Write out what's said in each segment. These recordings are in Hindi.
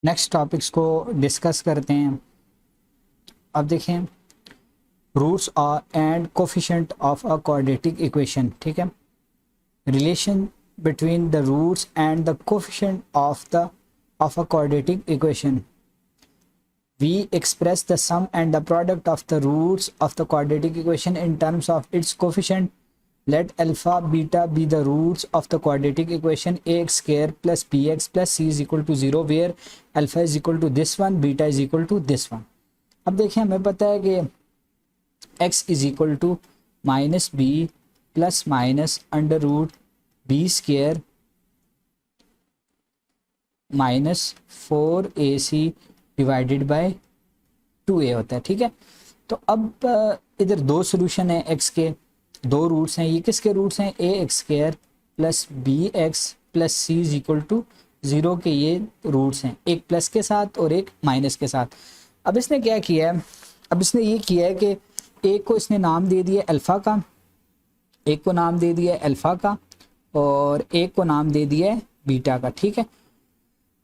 नेक्स्ट टॉपिक्स को डिस्कस करते हैं। अब देखें roots and coefficient of a quadratic equation. ठीक है, relation between the roots and the coefficient of a quadratic equation. We express the sum and the product of the roots of the quadratic equation in terms of its coefficient. Let alpha beta be the roots of the quadratic equation ax square plus bx plus c is equal to 0 where alpha is equal to this one, beta is equal to this one. अब देखिए हमें पता है कि x is equal to minus b plus minus under root b square minus 4ac divided by 2a होता है। ठीक है, तो अब इधर दो सोल्यूशन है, x के दो रूट्स हैं। ये किसके रूट्स हैं? a x square plus B x plus C is equal to 0 के ये रूट्स हैं, एक प्लस के साथ और एक माइनस के साथ। अब इसने क्या किया है? अब इसने ये किया है कि एक को इसने नाम दे दिया अल्फ़ा का, एक को नाम दे दिया अल्फ़ा का और एक को नाम दे दिया बीटा का। ठीक है,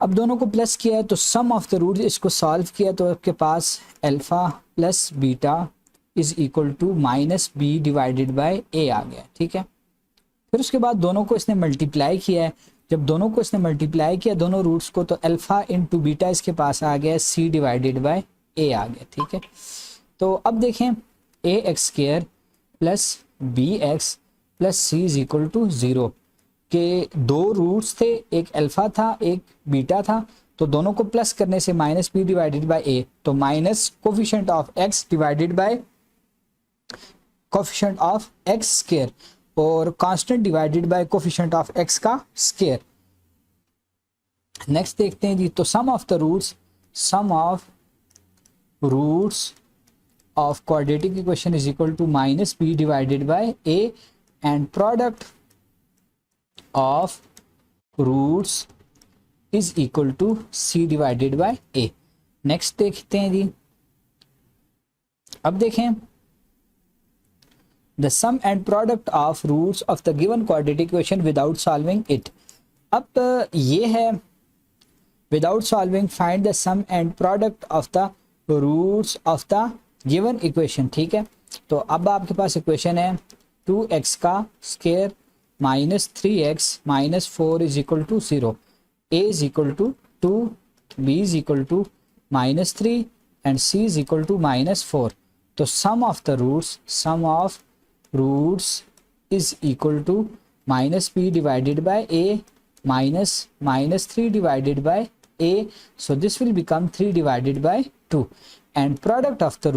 अब दोनों को प्लस किया है तो सम ऑफ द रूट, इसको सॉल्व किया तो आपके पास alpha plus beta is equal to minus B divided by A आ गया। ठीक है, फिर उसके बाद दोनों को इसने मल्टीप्लाई किया है। जब दोनों को इसने मल्टीप्लाई किया दोनों रूट्स को, तो अल्फ़ा इंटू बीटा इसके पास आ गया सी डिवाइडेड बाय ए आ गया। ठीक है, तो अब देखें A x square plus B x plus C is equal to 0 के दो रूट्स थे, एक अल्फा था एक बीटा था, तो दोनों को प्लस करने से माइनस बी डिवाइडेड बाय ए, तो minus coefficient of X divided by coefficient of x square और constant divided by coefficient of X का स्क्वायर। नेक्स्ट देखते हैं जी, तो sum of roots of quadratic equation is equal to minus B divided by A and product of roots is equal to C divided by A. Next देखते हैं जी, अब देखें the sum and product of roots of the given quadratic equation without solving it. अब ये है without solving find the sum and product of the roots of the given equation. ठीक है, तो अब आपके पास इक्वेशन है 2x का square minus 3x minus 4 is equal to 0, a is equal to 2, b is equal to minus 3 and c is equal to minus 4। तो sum of roots is equal to minus b divided by a minus 3 divided by a, so this will become 3 divided by 2 and product of the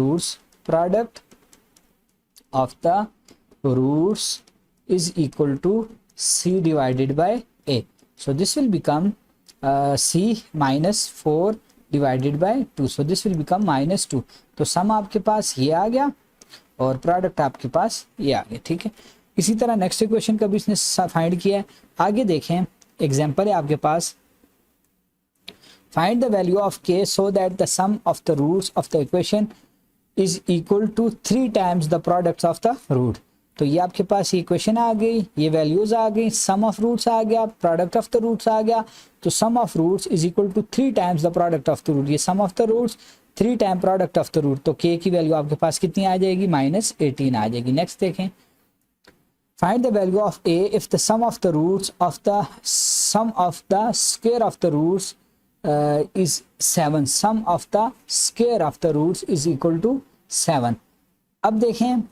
roots is equal to c divided by a, so this will become c minus 4 divided by 2, so this will become minus 2। तो सम आपके पास ये आ गया और प्रोडक्ट आपके पास ये आ गया। ठीक है, इसी तरह नेक्स्ट इक्वेशन का भी इसने फाइंड किया है। आगे देखें, एग्जांपल है आपके पास, find the value of k so that the sum of the roots of the equation is equal to 3 times the products of the root। तो ये आपके पास इक्वेशन आ गई, ये वैल्यूज आ गई, सम ऑफ रूट्स आ गया, प्रोडक्ट ऑफ द रूट्स आ गया। तो sum of roots is equal to 3 times the product of the root, ये sum of the roots 3 time product of the root, तो के की वैल्यू आपके पास कितनी आ जाएगी? माइनस 18 आ जाएगी। नेक्स्ट देखें, find the value of A if the sum of the roots of the square of the roots is 7, sum of the square of the roots is equal to 7। अब देखें,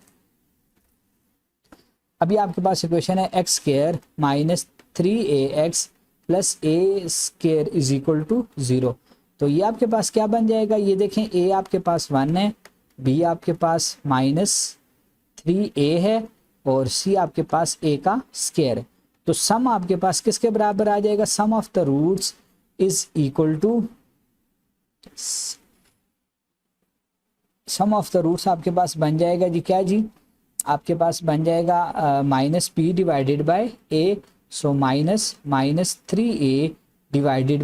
अभी आपके पास इक्वेशन है x square minus 3ax plus a square is equal to 0। तो ये आपके पास क्या बन जाएगा? ये देखें, a आपके पास 1 है, b आपके पास माइनस 3a है और c आपके पास a का स्क्वायर है। तो सम आपके पास किसके बराबर आ जाएगा? Sum of the roots is equal to sum of the roots आपके पास बन जाएगा जी, क्या जी? आपके पास बन जाएगा minus B divided by a, so minus 3a divided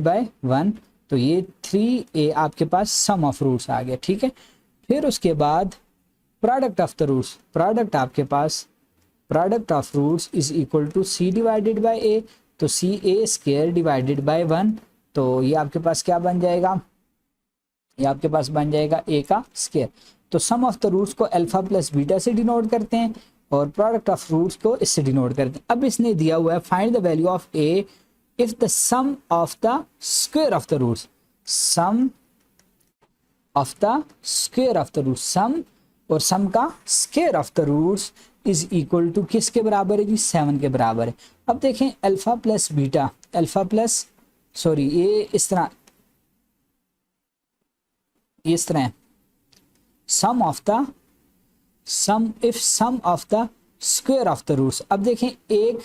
by 1, तो ये 3a आपके पास सम ऑफ रूट्स आ गया। ठीक है, फिर उसके बाद product of the roots, product of roots is equal to c divided by a, तो c a square divided by 1, तो ये आपके पास क्या बन जाएगा, ये आपके पास बन जाएगा ए का स्क्वायर। तो सम ऑफ द रूट्स को अल्फा प्लस बीटा से डिनोट करते हैं और प्रोडक्ट ऑफ रूट्स को इससे डिनोट करते हैं। अब इसने दिया हुआ है find the value of A if the sum of the square of the roots, sum of the square of the roots, sum और सम का square of the roots is equal to किसके बराबर है जी, 7 के बराबर है। अब देखें alpha plus beta, alpha plus sorry ये इस तरह है, sum of the sum if sum of the square of the roots. अब देखें एक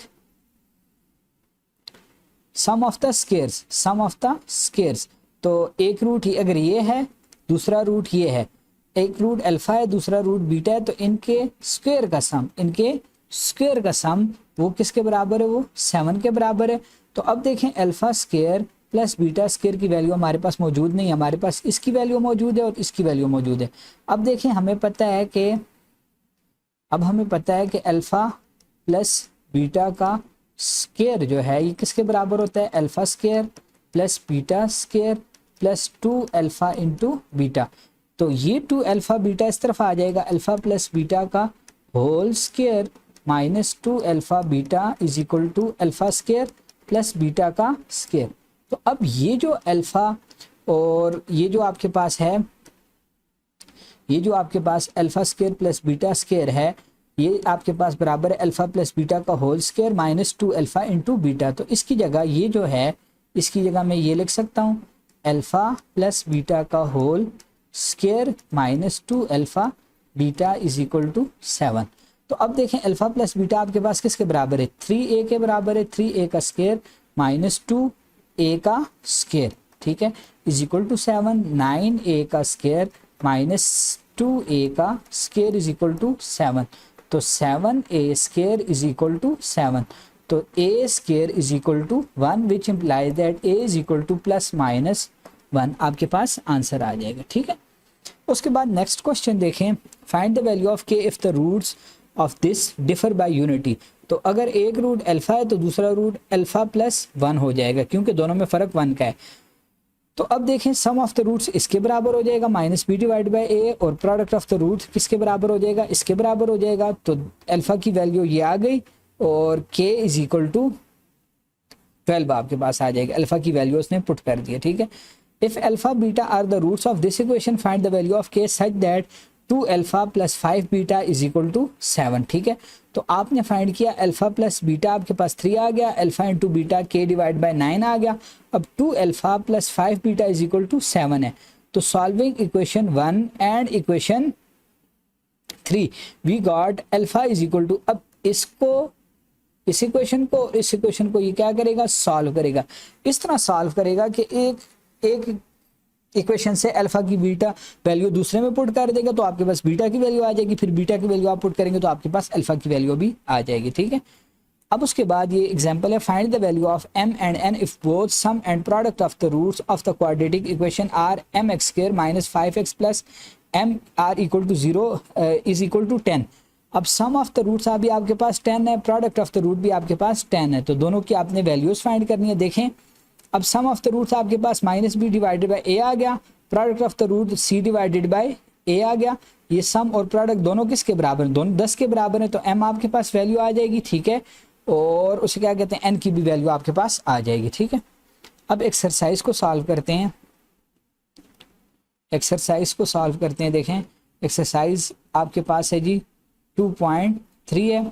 sum of the squares, sum of the squares, तो एक रूट ही अगर ये है दूसरा रूट ये है, एक रूट अल्फा है दूसरा रूट बीटा है, तो इनके स्क्वायर का सम, इनके स्क्वायर का सम वो किसके बराबर है, वो 7 के बराबर है। तो अब देखें alpha square plus beta square की वैल्यू हमारे पास मौजूद नहीं है, हमारे पास इसकी वैल्यू मौजूद है और इसकी वैल्यू मौजूद है। अब देखें हमें पता है कि अल्फा प्लस बीटा का स्क्वायर जो है ये किसके बराबर होता है, alpha square plus beta square plus 2 alpha into beta. तो ये 2 अल्फा बीटा इस तरफ आ जाएगा, अल्फा प्लस बीटा का whole square minus 2 alpha beta is equal to alpha square plus beta का स्क्वायर। तो अब ये जो अल्फा और ये जो आपके पास है, ये जो आपके पास alpha square plus beta square है, ये आपके पास बराबर है अल्फा प्लस बीटा का whole square minus 2 alpha into beta. तो इसकी जगह ये जो है, इसकी जगह मैं ये लिख सकता हूँ अल्फा प्लस बीटा का whole square minus 2 alpha beta is equal to 7। तो अब देखें अल्फा प्लस बीटा आपके पास किसके बराबर है, 3a के बराबर है, 3a का स्क्वायर माइनस 2a का स्क्वायर, ठीक है, इज इक्वल टू 7, 9a का स्क्वायर माइनस 2a का स्क्वायर इज इक्वल टू 7। तो 7a square is equal to 7, तो a square is equal to 1 which implies that a is equal to plus minus 1 आपके पास आंसर आ जाएगा, ठीक है। उसके बाद नेक्स्ट क्वेश्चन देखें, find the value of k if the roots of this differ by unity. तो अगर एक रूट अल्फा है तो दूसरा रूट अल्फा प्लस 1 हो जाएगा क्योंकि दोनों में फ़र्क 1 का है। तो अब देखें सम ऑफ द रूट्स इसके बराबर हो जाएगा माइनस बी डिवाइड बाई ए, और प्रोडक्ट ऑफ द रूट किसके बराबर हो जाएगा, इसके बराबर हो जाएगा। तो अल्फा की वैल्यू ये आ गई और k इज इक्वल टू 12 आपके पास आ जाएगा, अल्फा की वैल्यू उसने पुट कर दी है, ठीक है। If alpha beta are the roots of this equation find the value of k such that 2 alpha plus 5 beta is equal to 7, ठीक है। तो आपने फाइंड किया अल्फा प्लस बीटा आपके पास 3 आ गया, alpha into beta k divide by 9 आ गया। अब 2 alpha plus 5 beta is equal to 7 है। तो solving equation 1 and equation 3 we got alpha is equal to, अब इसको इस इक्वेशन को ये क्या करेगा, सॉल्व करेगा। इस तरह सॉल्व करेगा कि एक इक्वेशन से अल्फा की बीटा वैल्यू दूसरे में पुट कर देगा तो आपके पास बीटा की वैल्यू आ जाएगी, फिर बीटा की वैल्यू आप पुट करेंगे तो आपके पास अल्फा की वैल्यू भी आ जाएगी, ठीक है। अब उसके बाद ये एग्जांपल है, find the value of m and n if both sum and product of the roots of the quadratic equation are mx square minus 5x plus m are equal to 0 is equal to 10। अब सम ऑफ द रूट्स अभी आपके पास 10 है, प्रोडक्ट ऑफ द रूट भी आपके पास 10 है, तो दोनों की आपने वैल्यूज फाइंड करनी है। देखें अब सम ऑफ द रूट्स आपके पास minus B divided by A आ गया, product of the root C divided by A आ गया। ये सम और प्रोडक्ट दोनों किसके बराबर हैं, दोनों 10 के बराबर हैं, तो m आपके पास वैल्यू आ जाएगी, ठीक है, और उसे क्या कहते हैं n की भी वैल्यू आपके पास आ जाएगी, ठीक है। अब एक्सरसाइज को सॉल्व करते हैं, देखें एक्सरसाइज आपके पास है जी 2.3 है।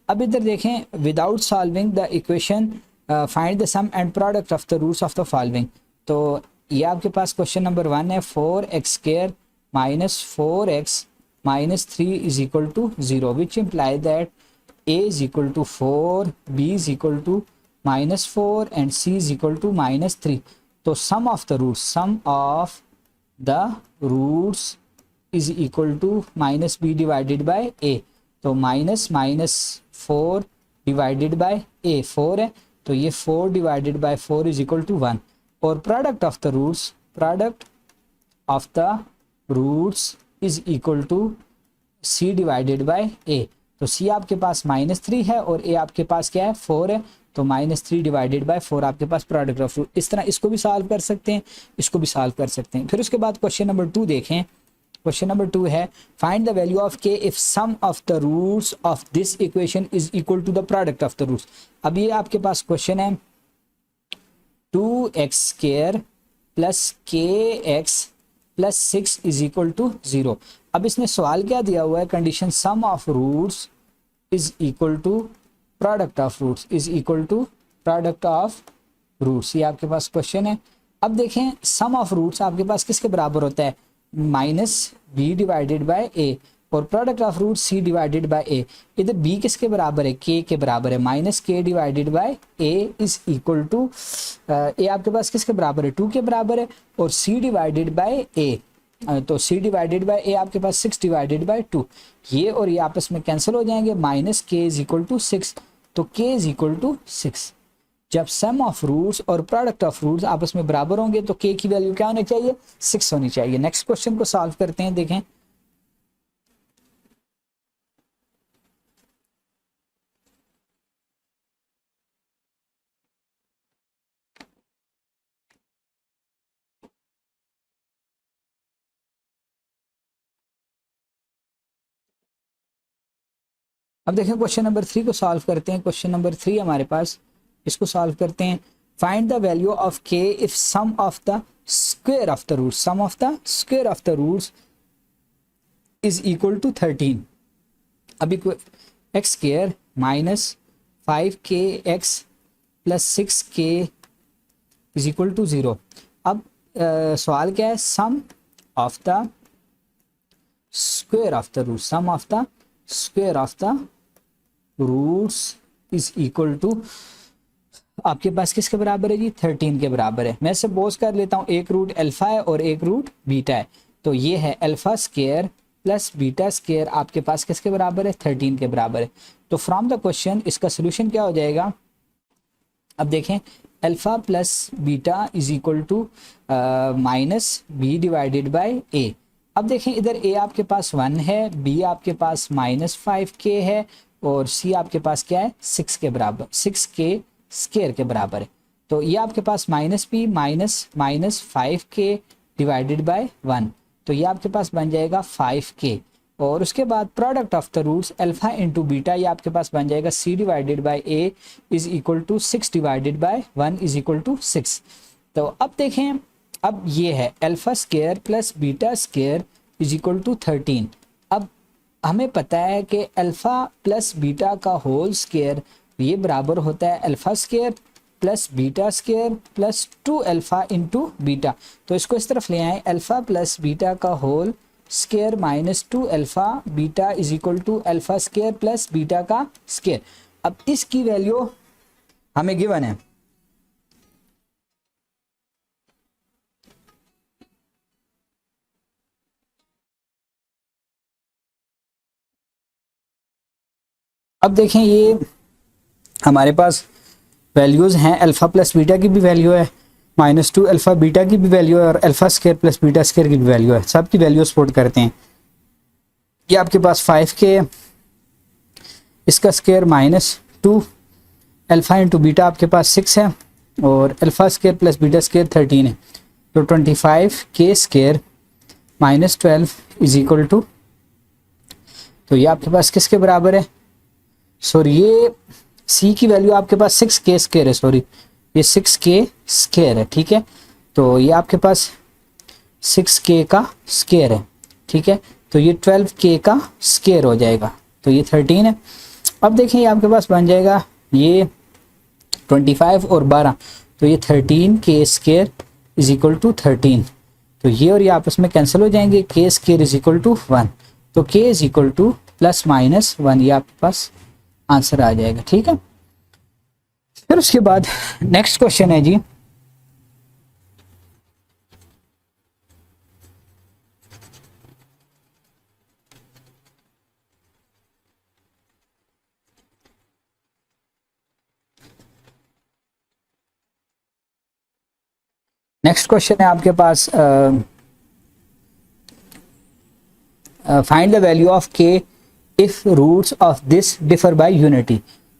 अब इधर देखें without solving the equation find the sum and product of the roots of the following. तो ये आपके पास क्वेश्चन नंबर 1 है, 4x square minus 4x minus 3 is equal to 0 which imply that a is equal to 4, b is equal to minus 4 and c is equal to minus 3। तो sum of the roots is equal to minus B divided by ए। तो माइनस 4 डिवाइडेड बाय ए 4 है, तो ये 4 divided by 4 is equal to 1। और product of the roots is equal to c divided by ए। तो c आपके पास माइनस 3 है और a आपके पास क्या है 4 है, तो -3 डिवाइडेड बाय 4 आपके पास प्रोडक्ट ऑफ रूट। इस तरह इसको भी सॉल्व कर सकते हैं, इसको भी सॉल्व कर सकते हैं। फिर उसके बाद क्वेश्चन नंबर 2 देखें। क्वेश्चन नंबर 2 है find the value of k if sum of the roots of this equation is equal to the product of the roots. अब ये आपके पास क्वेश्चन है 2x² plus kx plus 6 is equal to 0। अब इसने सवाल क्या दिया हुआ है, condition sum of roots is equal to product of roots is equal to product of roots, ये आपके पास क्वेश्चन है। अब देखें सम ऑफ रूट्स आपके पास किसके बराबर होता है, -b डिवाइडेड बाय a, और product of root c divided by a। इधर b किसके बराबर है, k के बराबर है, -k divided by a is equal to a आपके पास किसके बराबर है, 2 के बराबर है, और c डिवाइडेड बाय a, तो c डिवाइडेड बाय a आपके पास 6 डिवाइडेड बाय 2, ये और ये आपस में कैंसिल हो जाएंगे, -k इज इक्वल टू 6, तो k इज इक्वल टू 6। जब सम ऑफ रूट्स और प्रोडक्ट ऑफ रूट्स आपस में बराबर होंगे तो k की वैल्यू क्या होनी चाहिए, 6 होनी चाहिए। नेक्स्ट क्वेश्चन को सॉल्व करते हैं, देखें। अब देखें क्वेश्चन नंबर 3 को सॉल्व करते हैं। क्वेश्चन नंबर 3 हमारे पास, इसको सॉल्व करते हैं। Find the value of k if sum of the square of the roots, sum of the square of the roots is equal to 13। अभी x² minus 5kx plus 6k is equal to 0। अब सवाल क्या है, sum of the square of the root, sum of the square of the roots is equal to आपके पास किसके बराबर है जी, 13 के बराबर है। मैं सपोज कर लेता हूँ एक रूट अल्फा है और एक रूट बीटा है, तो ये है alpha square plus beta square आपके पास किसके बराबर है, 13 के बराबर है। तो फ्रॉम द क्वेश्चन इसका सोल्यूशन क्या हो जाएगा, अब देखें alpha plus beta is equal to -b divided by a। अब देखें इधर a आपके पास 1 है, b आपके पास -5k है, और c आपके पास क्या है, 6 के बराबर, 6k स्क्वायर के बराबर है। तो ये आपके पास -b minus 5k divided by 1, तो ये आपके पास बन जाएगा 5k। और उसके बाद product of the roots alpha into beta, ये आपके पास बन जाएगा c divided by a is equal to 6 divided by 1 is equal to 6। तो अब देखें, अब ये है alpha square plus beta square is equal to 13। अब हमें पता है कि अल्फा प्लस बीटा का होल स्क्वायर ये बराबर होता है alpha square plus beta square plus 2 alpha into beta. तो इसको इस तरफ ले आए, अल्फा प्लस बीटा का whole square minus 2 alpha beta is equal to alpha square plus beta का स्क्वायर। अब इसकी वैल्यू हमें गिवन है, अब देखें ये हमारे पास वैल्यूज़ हैं, अल्फ़ा प्लस बीटा की भी वैल्यू है, -2 अल्फ़ा बीटा की भी वैल्यू है, और alpha square plus beta square की भी वैल्यू है, सब की वैल्यू सपोर्ट करते हैं। ये आपके पास 5k, इसका स्क्वायर -2 अल्फ़ा इंटू बीटा आपके पास 6 है, और alpha square plus beta square 13 है, तो 25k square -12 is equal to, तो ये आपके पास किसके बराबर है, सॉरी ये c की वैल्यू आपके पास 6k स्क्वायर है, सॉरी ये 6k स्क्वायर है, ठीक है। तो ये आपके पास 6k का स्क्वायर है, ठीक है, तो ये 12k का स्क्वायर हो जाएगा, तो ये 13 है। अब देखें ये आपके पास बन जाएगा ये 25 और 12, तो ये 13k square is equal to 13, तो ये और ये आपस में कैंसिल हो जाएंगे, k square is equal to 1, तो k इज इक्वल टू +-1, ये आपके पास आंसर आ जाएगा, ठीक है। फिर उसके बाद नेक्स्ट क्वेश्चन है जी, नेक्स्ट क्वेश्चन है आपके पास find the value of k if roots of this differ by unity.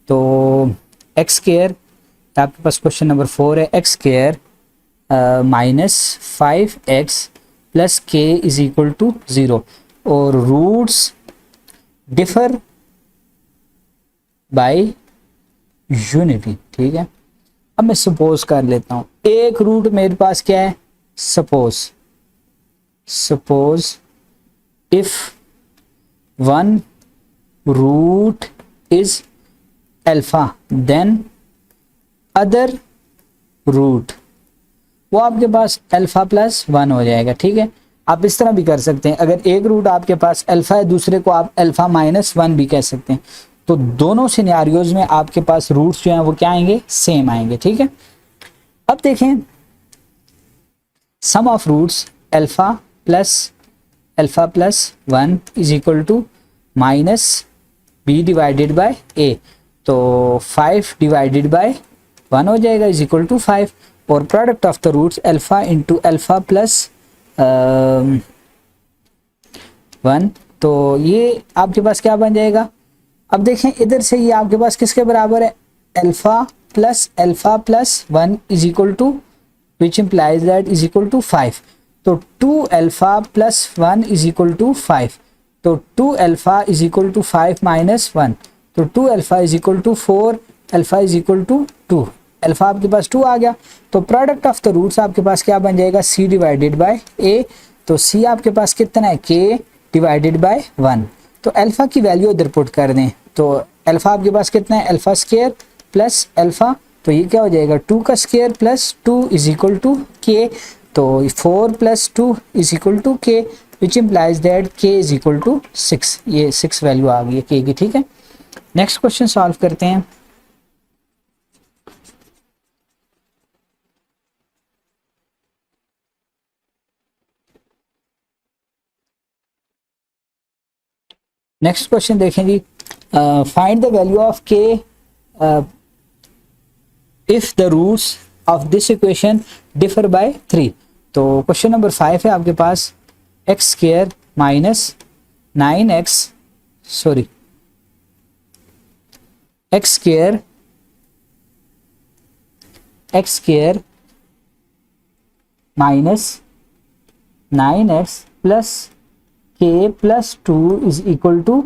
तो x² तो आपके पास क्वेश्चन नंबर 4 है x square minus 5x plus k is equal to 0 और रूट्स डिफर बाय यूनिटी। ठीक है, अब मैं सपोज कर लेता हूं, एक रूट मेरे पास क्या है, suppose if one root is alpha then other root वो आपके पास अल्फा प्लस 1 हो जाएगा। ठीक है, आप इस तरह भी कर सकते हैं, अगर एक रूट आपके पास अल्फा है दूसरे को आप अल्फा माइनस 1 भी कह सकते हैं। तो दोनों सिनेरियोज में आपके पास रूट्स जो हैं वो क्या आएंगे, सेम आएंगे। ठीक है, अब देखें sum of roots alpha plus 1 is equal to minus B divided by ए, तो 5 डिवाइडेड बाय 1 हो जाएगा इज इक्वल टू 5 और product of the roots alpha into alpha plus 1, तो ये आपके पास क्या बन जाएगा। अब देखें इधर से ये आपके पास किसके बराबर है, alpha plus 1 is equal to which implies that is equal to 5, तो 2 alpha plus 1 is equal to 5, तो 2 alpha is equal to 5 minus 1, तो 2 alpha is equal to 4 alpha is equal to 2, alpha आपके पास 2 आ गया। तो प्रोडक्ट ऑफ द रूट्स आपके पास क्या बन जाएगा, c डिवाइडेड बाय a, तो c आपके पास कितना है, k डिवाइडेड बाय 1, तो अल्फा की वैल्यू इधर पुट कर दें, तो अल्फा आपके पास कितना है, अल्फा स्क्वायर प्लस अल्फा, तो ये क्या हो जाएगा 2 का square plus 2 is equal to k, तो 4 plus 2 is equal to k which implies that k is equal to 6, ये 6 वैल्यू आ गई है k की। ठीक है, नेक्स्ट क्वेश्चन सॉल्व करते हैं। नेक्स्ट क्वेश्चन देखें जी, find the value of k if the roots of this equation differ by 3, तो क्वेश्चन नंबर 5 है आपके पास x square minus 9x x square minus 9x plus k plus 2 is equal to,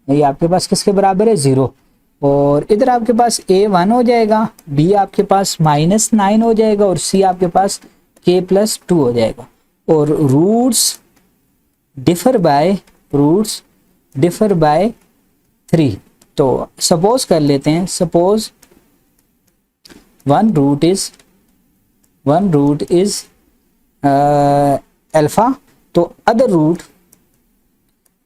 ये आपके पास किसके बराबर है 0, और इधर आपके पास a 1 हो जाएगा, b आपके पास माइनस 9 हो जाएगा और c आपके पास k प्लस 2 हो जाएगा, और रूट्स डिफर बाय 3, तो सपोज कर लेते हैं, suppose one root is alpha, तो other root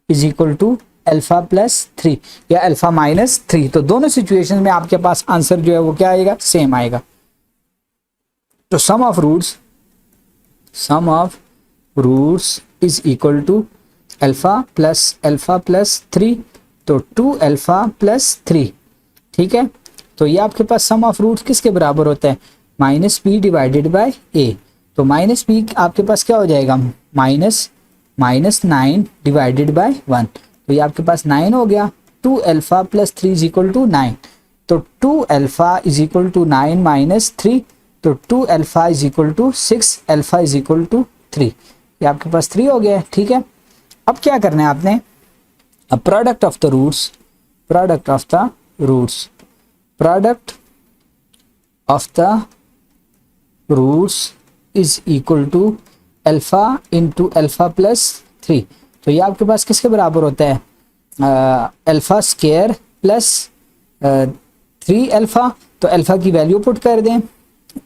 is equal to alpha plus 3 या अल्फा माइनस 3, तो दोनों सिचुएशन में आपके पास आंसर जो है वो क्या आएगा, सेम आएगा। तो sum of roots is equal to alpha plus 3, तो 2 अल्फा प्लस 3। ठीक है, तो ये आपके पास सम ऑफ रूट्स किसके बराबर होता है, माइनस बी डिवाइडेड बाय ए, तो माइनस बी आपके पास क्या हो जाएगा, माइनस 9 डिवाइडेड बाय 1, तो ये आपके पास 9 हो गया। 2 alpha plus 3 is equal to 9, तो 2 alpha is equal to 9 minus 3, तो 2 alpha is equal to 6 alpha is equal to 3, ये आपके पास 3 हो गया है। ठीक है, अब क्या करना है आपने, अब product of the roots is equal to alpha into alpha plus 3, तो ये आपके पास किसके बराबर होता है, अल्फा स्क्वायर प्लस 3 अल्फा, तो अल्फा की वैल्यू पुट कर दें,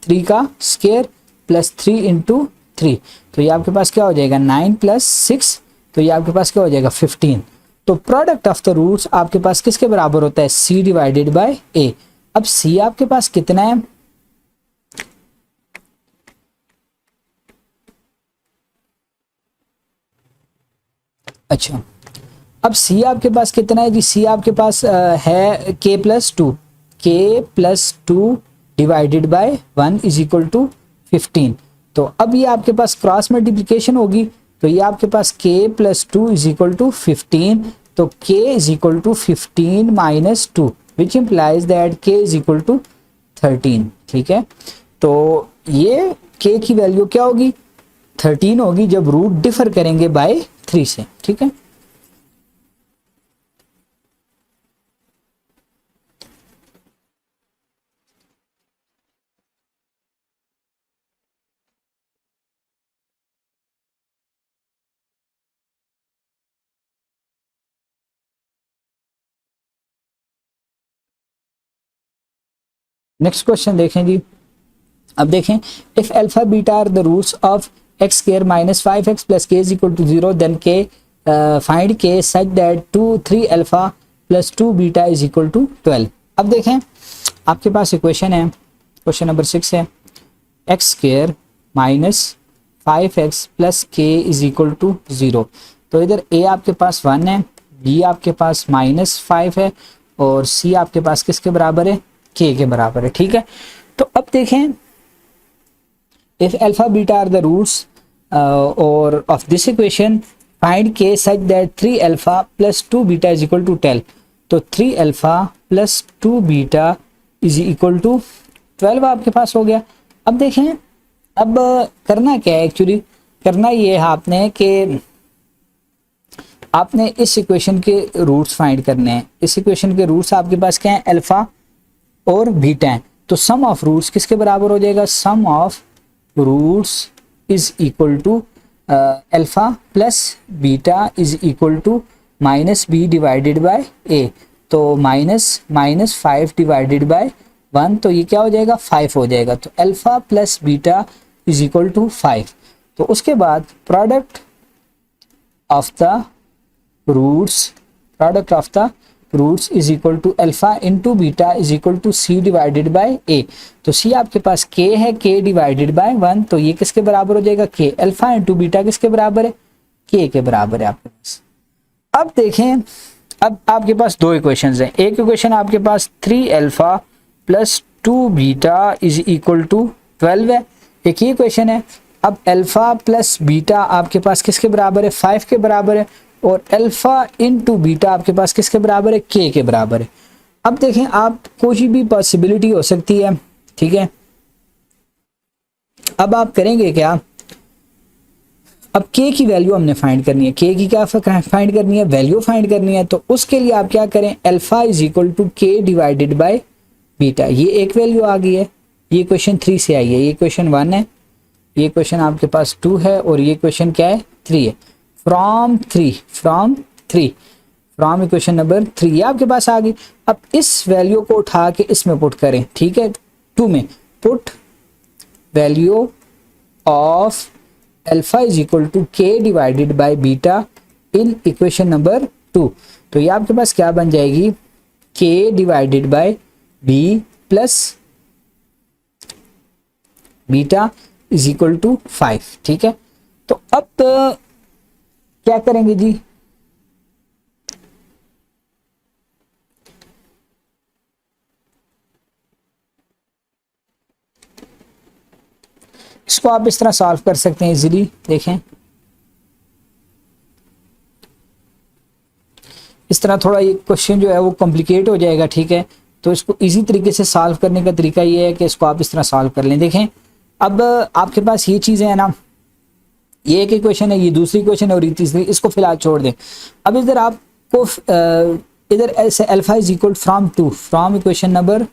3 का स्क्वायर प्लस 3 इंटू 3, तो ये आपके पास क्या हो जाएगा 9 प्लस 6, तो ये आपके पास क्या हो जाएगा 15, तो प्रोडक्ट ऑफ द रूट्स आपके पास किसके बराबर होता है, c डिवाइडेड बाय a। अब c आपके पास कितना है, अच्छा अब c आपके पास कितना है जी, c आपके पास है k plus 2 divided by 1 is equal to 15, तो अब ये आपके पास क्रॉस मल्टीप्लिकेशन होगी, तो ये आपके पास k plus 2 is equal to 15, तो k is equal to 15 minus 2 which implies that k is equal to 13, ठीक है। तो ये k की वैल्यू क्या होगी, 13 होगी जब रूट डिफर करेंगे बाय 3 से, ठीक है। नेक्स्ट क्वेश्चन देखें जी। अब देखें, if alpha beta are the roots of x square minus 5x plus k is equal to 0 then k find k such that 3 alpha plus 2 beta is equal to 12। अब देखें आपके पास इक्वेशन है, क्वेश्चन नंबर 6 है, x square minus 5x plus k is equal to 0। तो इधर a आपके पास 1 है, b आपके पास -5 है और c आपके पास किसके बराबर है, k के बराबर है, ठीक है। तो अब देखें, if alpha beta are the roots और of this equation find k such that 3 alpha plus 2 beta is equal to 12। तो 3 alpha plus 2 beta is equal to 12 आपके पास हो गया। अब देखें, अब करना क्या है, एक्चुअली करना ये है आपने कि आपने इस इक्वेशन के रूट्स फाइंड करने हैं। इस इक्वेशन के रूट्स आपके पास क्या है, अल्फा और बीटा है। तो सम ऑफ रूट्स किसके बराबर हो जाएगा, sum of roots is equal to alpha plus beta is equal to minus B divided by ए। तो माइनस 5 डिवाइडेड बाय 1, तो ये क्या हो जाएगा, 5 हो जाएगा। तो alpha plus beta is equal to 5। तो उसके बाद product of the roots is equal to alpha into beta is equal to C divided by ए। तो सी आपके पास k है, k डिवाइडेड बाय 1, तो ये किसके बराबर हो जाएगा, k। अल्फा इंटू बीटा किसके बराबर है, k के बराबर है आपके पास। अब देखें, अब आपके पास दो इक्वेशंस हैं। एक इक्वेशन आपके पास 3 alpha plus 2 beta is equal to 12 है, एक ही इक्वेशन है। अब अल्फा प्लस बीटा आपके पास किसके बराबर है, 5 के बराबर है, और अल्फा इनटू बीटा आपके पास किसके बराबर है, k के बराबर है। अब देखें, आप कोई भी पॉसिबिलिटी हो सकती है, ठीक है। अब आप करेंगे क्या, अब k की वैल्यू हमने फाइंड करनी है, k की क्या फाइंड करनी है, वैल्यू फाइंड करनी है। तो उसके लिए आप क्या करें, alpha is equal to k divided by beta. ये एक वैल्यू आ गई है, ये क्वेश्चन 3 से आई है, ये क्वेश्चन 1 है, ये क्वेश्चन आपके पास 2 है और ये क्वेश्चन क्या है, 3 है। फ्रॉम इक्वेशन नंबर 3 ये आपके पास आ गई। अब इस वैल्यू को उठा के इसमें पुट करें, ठीक है। 2 में put value of alpha is equal to k divided by beta in equation number 2। तो ये आपके पास क्या बन जाएगी, k डिवाइडेड बाय b प्लस बीटा इज इक्वल टू 5, ठीक है। तो अब क्या करेंगे जी, इसको आप इस तरह सॉल्व कर सकते हैं इजीली। देखें, इस तरह थोड़ा ये क्वेश्चन जो है वो कॉम्प्लिकेट हो जाएगा, ठीक है। तो इसको इजी तरीके से सॉल्व करने का तरीका ये है कि इसको आप इस तरह सॉल्व कर लें। देखें, अब आपके पास ये चीज़ें हैं ना, ये एक इक्वेशन है, ये दूसरी इक्वेशन है और ये तीसरी, इसको फिलहाल छोड़ दें। अब इधर आपको इधर ऐसे alpha is equal from equation number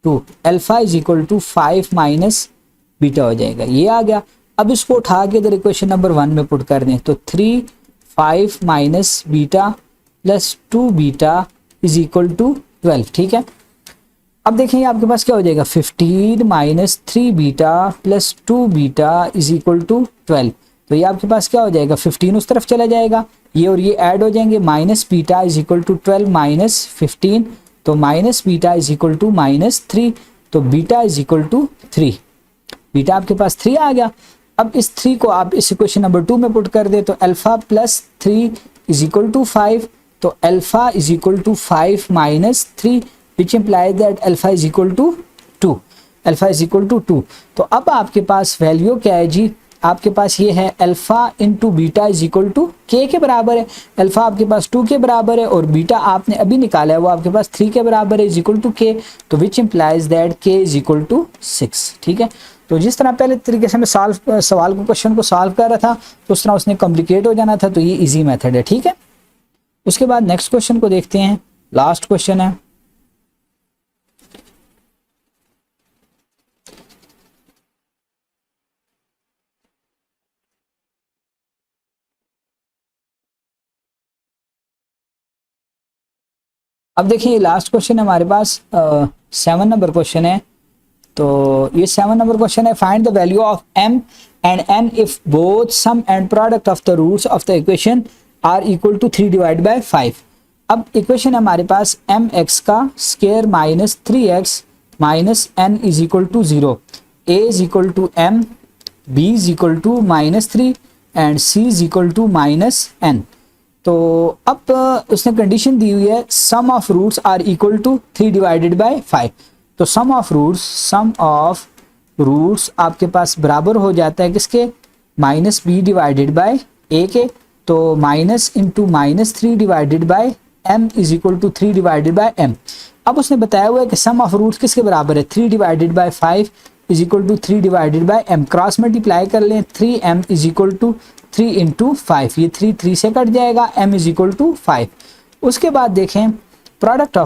2 alpha is equal to 5 minus beta हो जाएगा, ये आ गया। अब इसको उठा के इधर इक्वेशन नंबर 1 में पुट कर दें, तो 3 5 minus beta plus 2 beta is equal to 12, ठीक है। अब देखें ये आपके पास क्या हो जाएगा, 15 minus 3 beta plus 2 beta is equal to 12। तो ये आपके पास क्या हो जाएगा, 15 उस तरफ चला जाएगा, ये और ये ऐड हो जाएंगे, minus beta is equal to 12 minus 15, तो minus beta is equal to -3, तो beta is equal to 3, beta आपके पास 3 आ गया। अब इस 3 को आप इस इक्वेशन नंबर 2 में पुट कर दे, तो alpha plus 3 is equal to 5, तो alpha is equal to 5 minus 3 which implies that alpha is equal to 2। तो अब आपके पास वैल्यू क्या है जी, आपके पास ये है alpha into beta is equal to के बराबर है। अल्फा आपके पास 2 के बराबर है और बीटा आपने अभी निकाला है वो आपके पास 3 के बराबर है इज इक्वल टू के, तो विच इम्प्लाइज दैट के इज इक्वल टू 6। ठीक है, तो जिस तरह पहले तरीके से मैं सवाल को क्वेश्चन को सॉल्व कर रहा था तो उस तरह उसने कॉम्प्लिकेट हो जाना था, तो ये इजी मेथड है। ठीक है, उसके बाद नेक्स्ट क्वेश्चन को देखते हैं, लास्ट क्वेश्चन है। अब देखिए लास्ट क्वेश्चन है हमारे पास 7 नंबर क्वेश्चन है। तो ये 7 नंबर क्वेश्चन है, find the value of m and n if both sum and product of the roots of the equation are equal to 3 divide by 5। अब इक्वेशन है हमारे पास mx का square minus 3x minus n is equal to 0, a is equal to m, b is equal to -3 and c is equal to -n। तो अब उसने कंडीशन दी हुई है sum of roots are equal to 3 divided by 5। तो सम ऑफ रूट्स आपके पास बराबर हो जाता है किसके, minus B divided by a के। तो minus into -3 divided by m is equal to 3 divided by m। अब उसने बताया हुआ है कि सम ऑफ रूट्स किसके बराबर है, 3 divided by 5 is equal to 3 divided by m। Cross multiply कर लें, 3m is equal to 3 into 5, ये 3 से कट जाएगा, m इज इक्वल टू 5। उसके बाद देखें product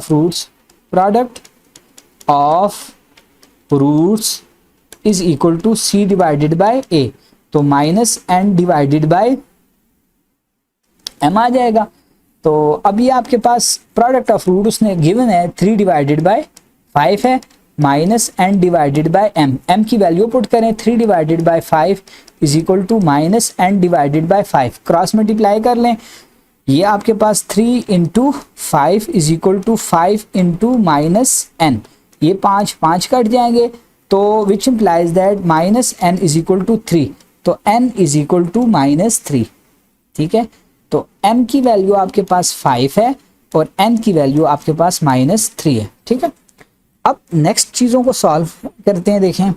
of roots is equal to c divided by a। तो minus n divided by m आ जाएगा। तो अब ये आपके पास प्रोडक्ट ऑफ रूट उसने गिवन है 3 डिवाइडेड बाय 5 है, minus n divided by m की वैल्यू पुट करें, 3 divided by 5 is equal to minus n divided by 5। Cross multiply कर लें, ये आपके पास 3 into 5 is equal to 5 into minus n, ये 5 कट जाएंगे, तो which implies that minus n is equal to 3, तो n इज इक्वल टू -3। ठीक है, तो m की वैल्यू आपके पास 5 है और n की वैल्यू आपके पास -3 है। ठीक है, अब नेक्स्ट चीज़ों को सॉल्व करते हैं। देखें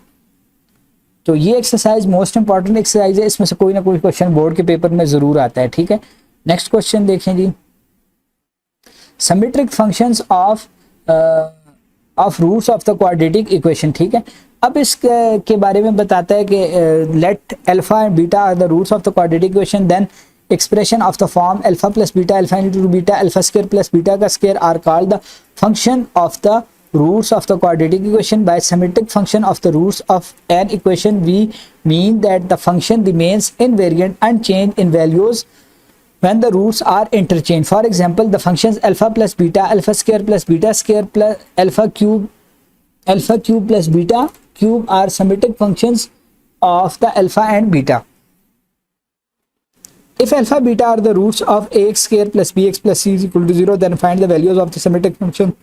तो ये एक्सरसाइज मोस्ट इंपॉर्टेंट एक्सरसाइज है, इसमें से कोई ना कोई क्वेश्चन बोर्ड के पेपर में ज़रूर आता है। ठीक है, नेक्स्ट क्वेश्चन देखें जी, symmetric functions of roots of the quadratic equation. ठीक है, अब इस के बारे में बताता है कि let alpha and beta are the roots of the quadratic equation, then expression of the form alpha plus beta alpha into beta alpha square plus beta का square are called the function of the roots of the quadratic equation. By symmetric function of the roots of an equation we mean that the function remains invariant unchanged in values when the roots are interchanged. For example, the functions alpha plus beta alpha square plus beta square plus alpha cube plus beta cube are symmetric functions of the alpha and beta. If alpha beta are the roots of ax square plus bx plus c is equal to 0, then find the values of the symmetric function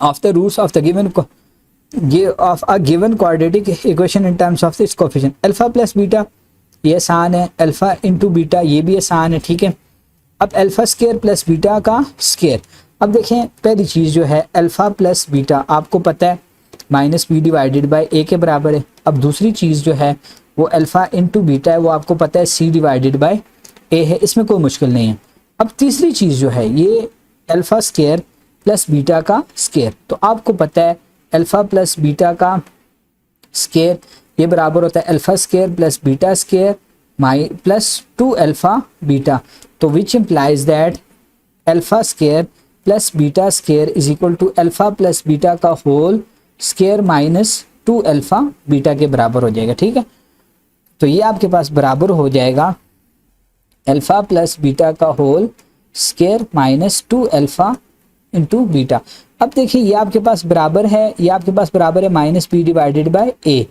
of the roots of the given quadratic equation in terms of its coefficient. Alpha plus beta ये आसान है, अल्फा इंटू बीटा ये भी आसान है। ठीक है, अब अल्फा स्क्वायर प्लस बीटा का स्क्वायर। अब देखें पहली चीज़ जो है अल्फा प्लस बीटा आपको पता है minus B divided by a के बराबर है। अब दूसरी चीज़ जो है वो अल्फा इंटू बीटा है, वो आपको पता है सी डिवाइडेड बाय ए है, इसमें कोई मुश्किल नहीं है। अब तीसरी चीज़ जो है ये अल्फा स्क्वायर प्लस बीटा का स्क्वायर, तो आपको पता है अल्फा प्लस बीटा का स्क्वायर ये बराबर होता है alpha square plus beta square plus 2 alpha beta. तो which implies that alpha square plus beta square is equal to alpha plus beta का whole square minus 2 alpha beta के बराबर हो जाएगा। ठीक है, तो ये आपके पास बराबर हो जाएगा अल्फा प्लस बीटा का whole square minus 2 alpha into beta. अब देखिए ये आपके पास बराबर है, ये आपके पास बराबर है minus B divided by a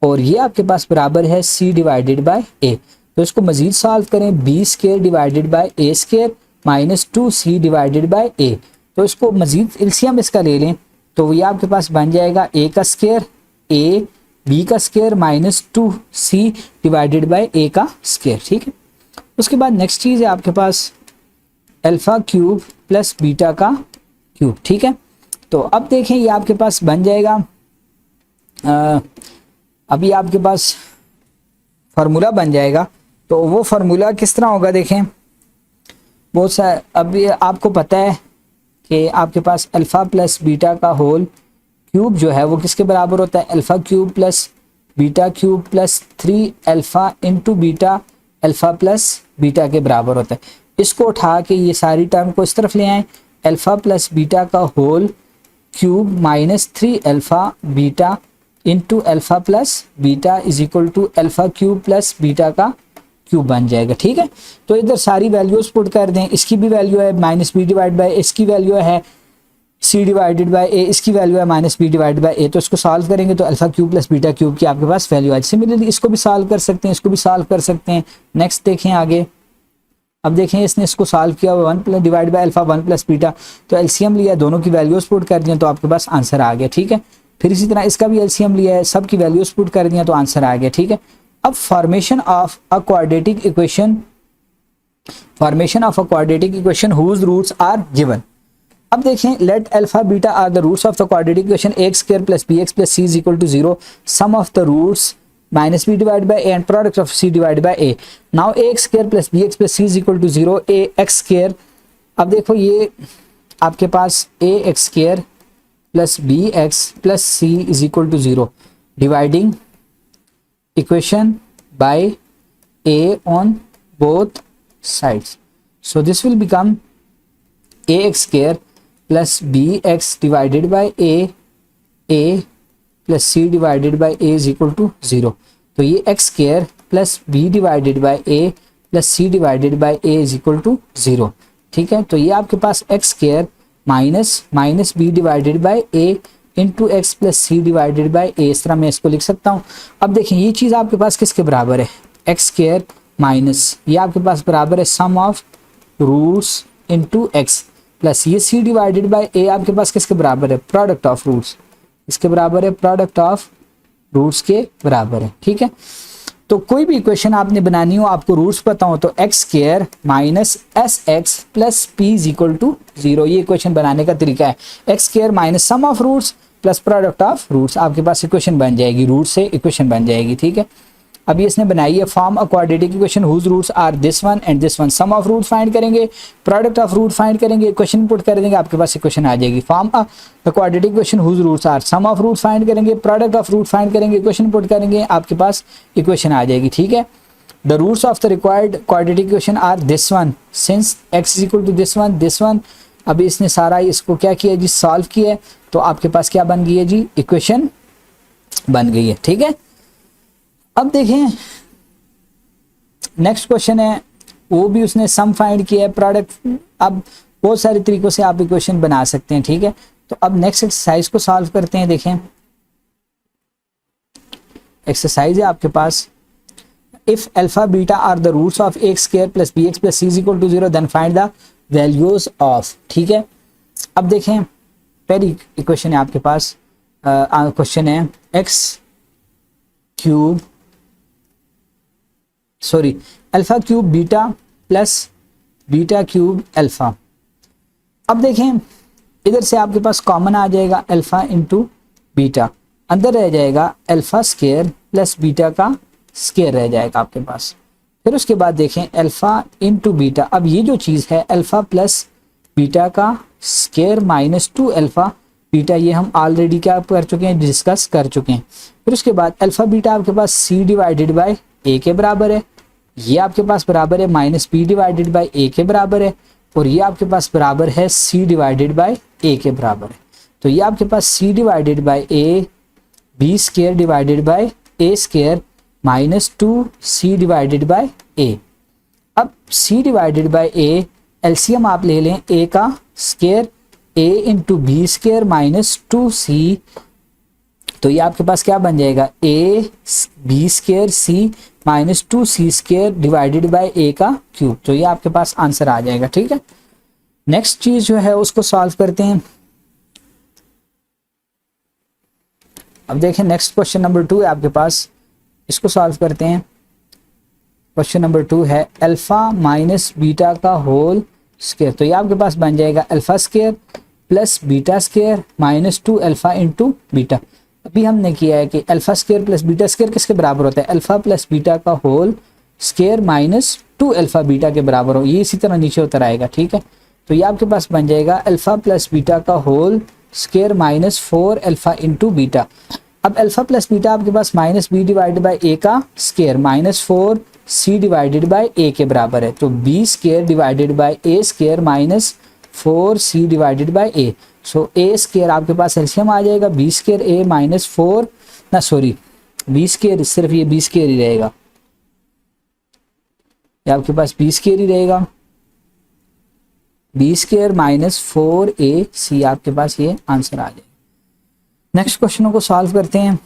और ये आपके पास बराबर है सी डिवाइडेड बाय ए। तो इसको मजीद सॉल्व करें, b square divided by a square minus 2c divided by ए। तो इसको मजीद एलसीएम इसका ले लें तो ये आपके पास बन जाएगा ए का स्क्वायर ए बी का square minus 2c divided by a का स्क्वायर। ठीक है, उसके बाद नेक्स्ट चीज़ है आपके पास अल्फा क्यूब प्लस बीटा का क्यूब। ठीक है, तो अब देखें ये आपके पास बन जाएगा अभी आपके पास फार्मूला बन जाएगा। तो वो फार्मूला किस तरह होगा देखें, बहुत सा अब ये आपको पता है कि आपके पास अल्फ़ा प्लस बीटा का होल क्यूब जो है वो किसके बराबर होता है, alpha cube plus beta cube plus 3 alpha into beta alpha plus beta के बराबर होता है। इसको उठा के ये सारी टर्म को इस तरफ ले आएँ, अल्फ़ा प्लस बीटा का whole cube minus 3 alpha beta into alpha plus beta is equal to alpha cube plus beta का क्यूब बन जाएगा। ठीक है, तो इधर सारी वैल्यूज पुट कर दें, इसकी भी वैल्यू है माइनस बी डिवाइड बाई, इसकी वैल्यू है सी डिवाइडेड बाई ए, इसकी वैल्यू है minus b divide by a. तो इसको सॉल्व करेंगे तो alpha cube plus beta cube की आपके पास वैल्यू आएगी। सिमिलरली इसको भी सॉल्व कर सकते हैं, इसको भी सॉल्व कर सकते हैं। नेक्स्ट देखें आगे, अब देखें इसने इसको सॉल्व किया 1 plus divide by alpha 1 plus beta, तो एलसीएम लिया, दोनों की वैल्यूज पुट कर दिया तो आपके पास आंसर आ गया। ठीक है, फिर इसी तरह इसका भी एलसीएम लिया है, सब की वैल्यूज पुट कर दिया तो आंसर आ गया। ठीक है, अब formation of a quadratic equation whose roots are given. अब देखें, let alpha beta are the roots of the quadratic equation x square plus B x plus C is equal to 0, sum of the roots minus b divide by a and product of c divide by a. Now a x square plus B x plus C is equal to 0, a x square. अब देखो ये आपके पास a x square plus B x plus C is equal to 0, dividing equation by a on both sides. So this will become ax square plus bx divided by a plus c divided by a is equal to 0. तो ये x square plus b divided by a plus c divided by a is equal to 0. ठीक है, तो ये आपके पास x square minus b divided by a into x plus c divided by a, इस तरह मैं इसको लिख सकता हूँ। अब देखिए ये चीज़ आपके पास किसके बराबर है, एक्स स्क्वायर माइनस ये आपके पास बराबर है sum of roots into x plus ये सी डिवाइडेड बाई ए आपके पास किसके बराबर है, प्रोडक्ट ऑफ रूट्स, इसके बराबर है प्रोडक्ट ऑफ रूट्स के बराबर है। ठीक है, तो कोई भी इक्वेशन आपने बनानी हो, आपको रूट्स पता हो, तो x square minus S x plus P is equal to 0, ये इक्वेशन बनाने का तरीका है। X square minus sum of roots plus product of roots, आपके पास इक्वेशन बन जाएगी, रूट से इक्वेशन बन जाएगी। ठीक है, अभी इसने बनाई है form a quadratic equation whose roots are this one and this one, sum of root find करेंगे, प्रोडक्ट ऑफ रूट फाइंड करेंगे, इक्वेशन पुट कर देंगे, आपके पास इक्वेशन आ जाएगी। Form a quadratic equation whose roots are, sum of root find करेंगे, प्रोडक्ट ऑफ रूट फाइंड करेंगे, इक्वेशन पुट करेंगे, आपके पास इक्वेशन आ जाएगी। ठीक है, the roots of the required quadratic equation are this one since x is equal to this one. अभी इसने सारा इसको क्या किया जी, सॉल्व किया, तो आपके पास क्या बन गई है जी, इक्वेशन बन गई है। ठीक है, अब देखें नेक्स्ट क्वेश्चन है, वो भी उसने सम फाइंड किया है, प्रोडक्ट। अब बहुत सारे तरीकों से आप इक्वेशन बना सकते हैं। ठीक है, तो अब नेक्स्ट एक्सरसाइज को सॉल्व करते हैं। देखें एक्सरसाइज है आपके पास, if alpha beta are the roots of x square plus B x plus C is equal to 0 then find the values of. ठीक है, अब देखें पहली इक्वेशन है आपके पास, क्वेश्चन है x cube sorry alpha cube beta plus beta cube alpha. अब देखें इधर से आपके पास कॉमन आ जाएगा अल्फा इंटू बीटा, अंदर रह जाएगा अल्फा स्क्वायर प्लस बीटा का स्क्वायर रह जाएगा आपके पास। फिर उसके बाद देखें अल्फा इंटू बीटा, अब ये जो चीज़ है अल्फा प्लस बीटा का स्क्वायर माइनस 2 अल्फा बीटा, ये हम ऑलरेडी क्या कर चुके हैं, डिस्कस कर चुके हैं। फिर उसके बाद अल्फा बीटा आपके पास सी डिवाइडेड बाय ए के बराबर है, ये आपके पास बराबर है minus B divided by a के बराबर है, और ये आपके पास बराबर है सी डिवाइडेड बाय ए के बराबर है। तो ये आपके पास c divided by a b square divided by a square minus 2 c divided by a. अब c divided by a LCM आप ले लें, ए का square a into b square minus 2c, तो ये आपके पास क्या बन जाएगा, a b square c minus 2c square divided by a का क्यूब, तो ये आपके पास आंसर आ जाएगा। ठीक है, नेक्स्ट चीज जो है उसको सॉल्व करते हैं। अब देखें नेक्स्ट क्वेश्चन नंबर 2 है आपके पास, इसको सॉल्व करते हैं। क्वेश्चन नंबर 2 है अल्फा माइनस बीटा का होल स्क्वायर, तो ये आपके पास बन जाएगा alpha square plus beta square minus 2 alpha into beta. अभी हमने किया है कि alpha square plus beta square किसके बराबर होता है, अल्फा प्लस बीटा का whole square minus 2 alpha beta के बराबर हो, ये इसी तरह नीचे उतर आएगा। ठीक है, तो ये आपके पास बन जाएगा अल्फा प्लस बीटा का whole square minus 4 alpha into beta. अब अल्फा प्लस बीटा आपके पास minus B divided by a का square minus 4 c divided by a के बराबर है, तो b square divided by a square minus 4 c divided by a. So a square आपके पास एलसीएम आ जाएगा बी स्क्वायर ए माइनस 4 ना सॉरी बी स्क्वायर, सिर्फ ये बी स्क्वायर ही रहेगा, ये आपके पास बी स्क्वायर ही रहेगा, बी स्क्वायर माइनस 4 ए सी आपके पास ये आंसर आ जाएगा। नेक्स्ट क्वेश्चनों को सॉल्व करते हैं।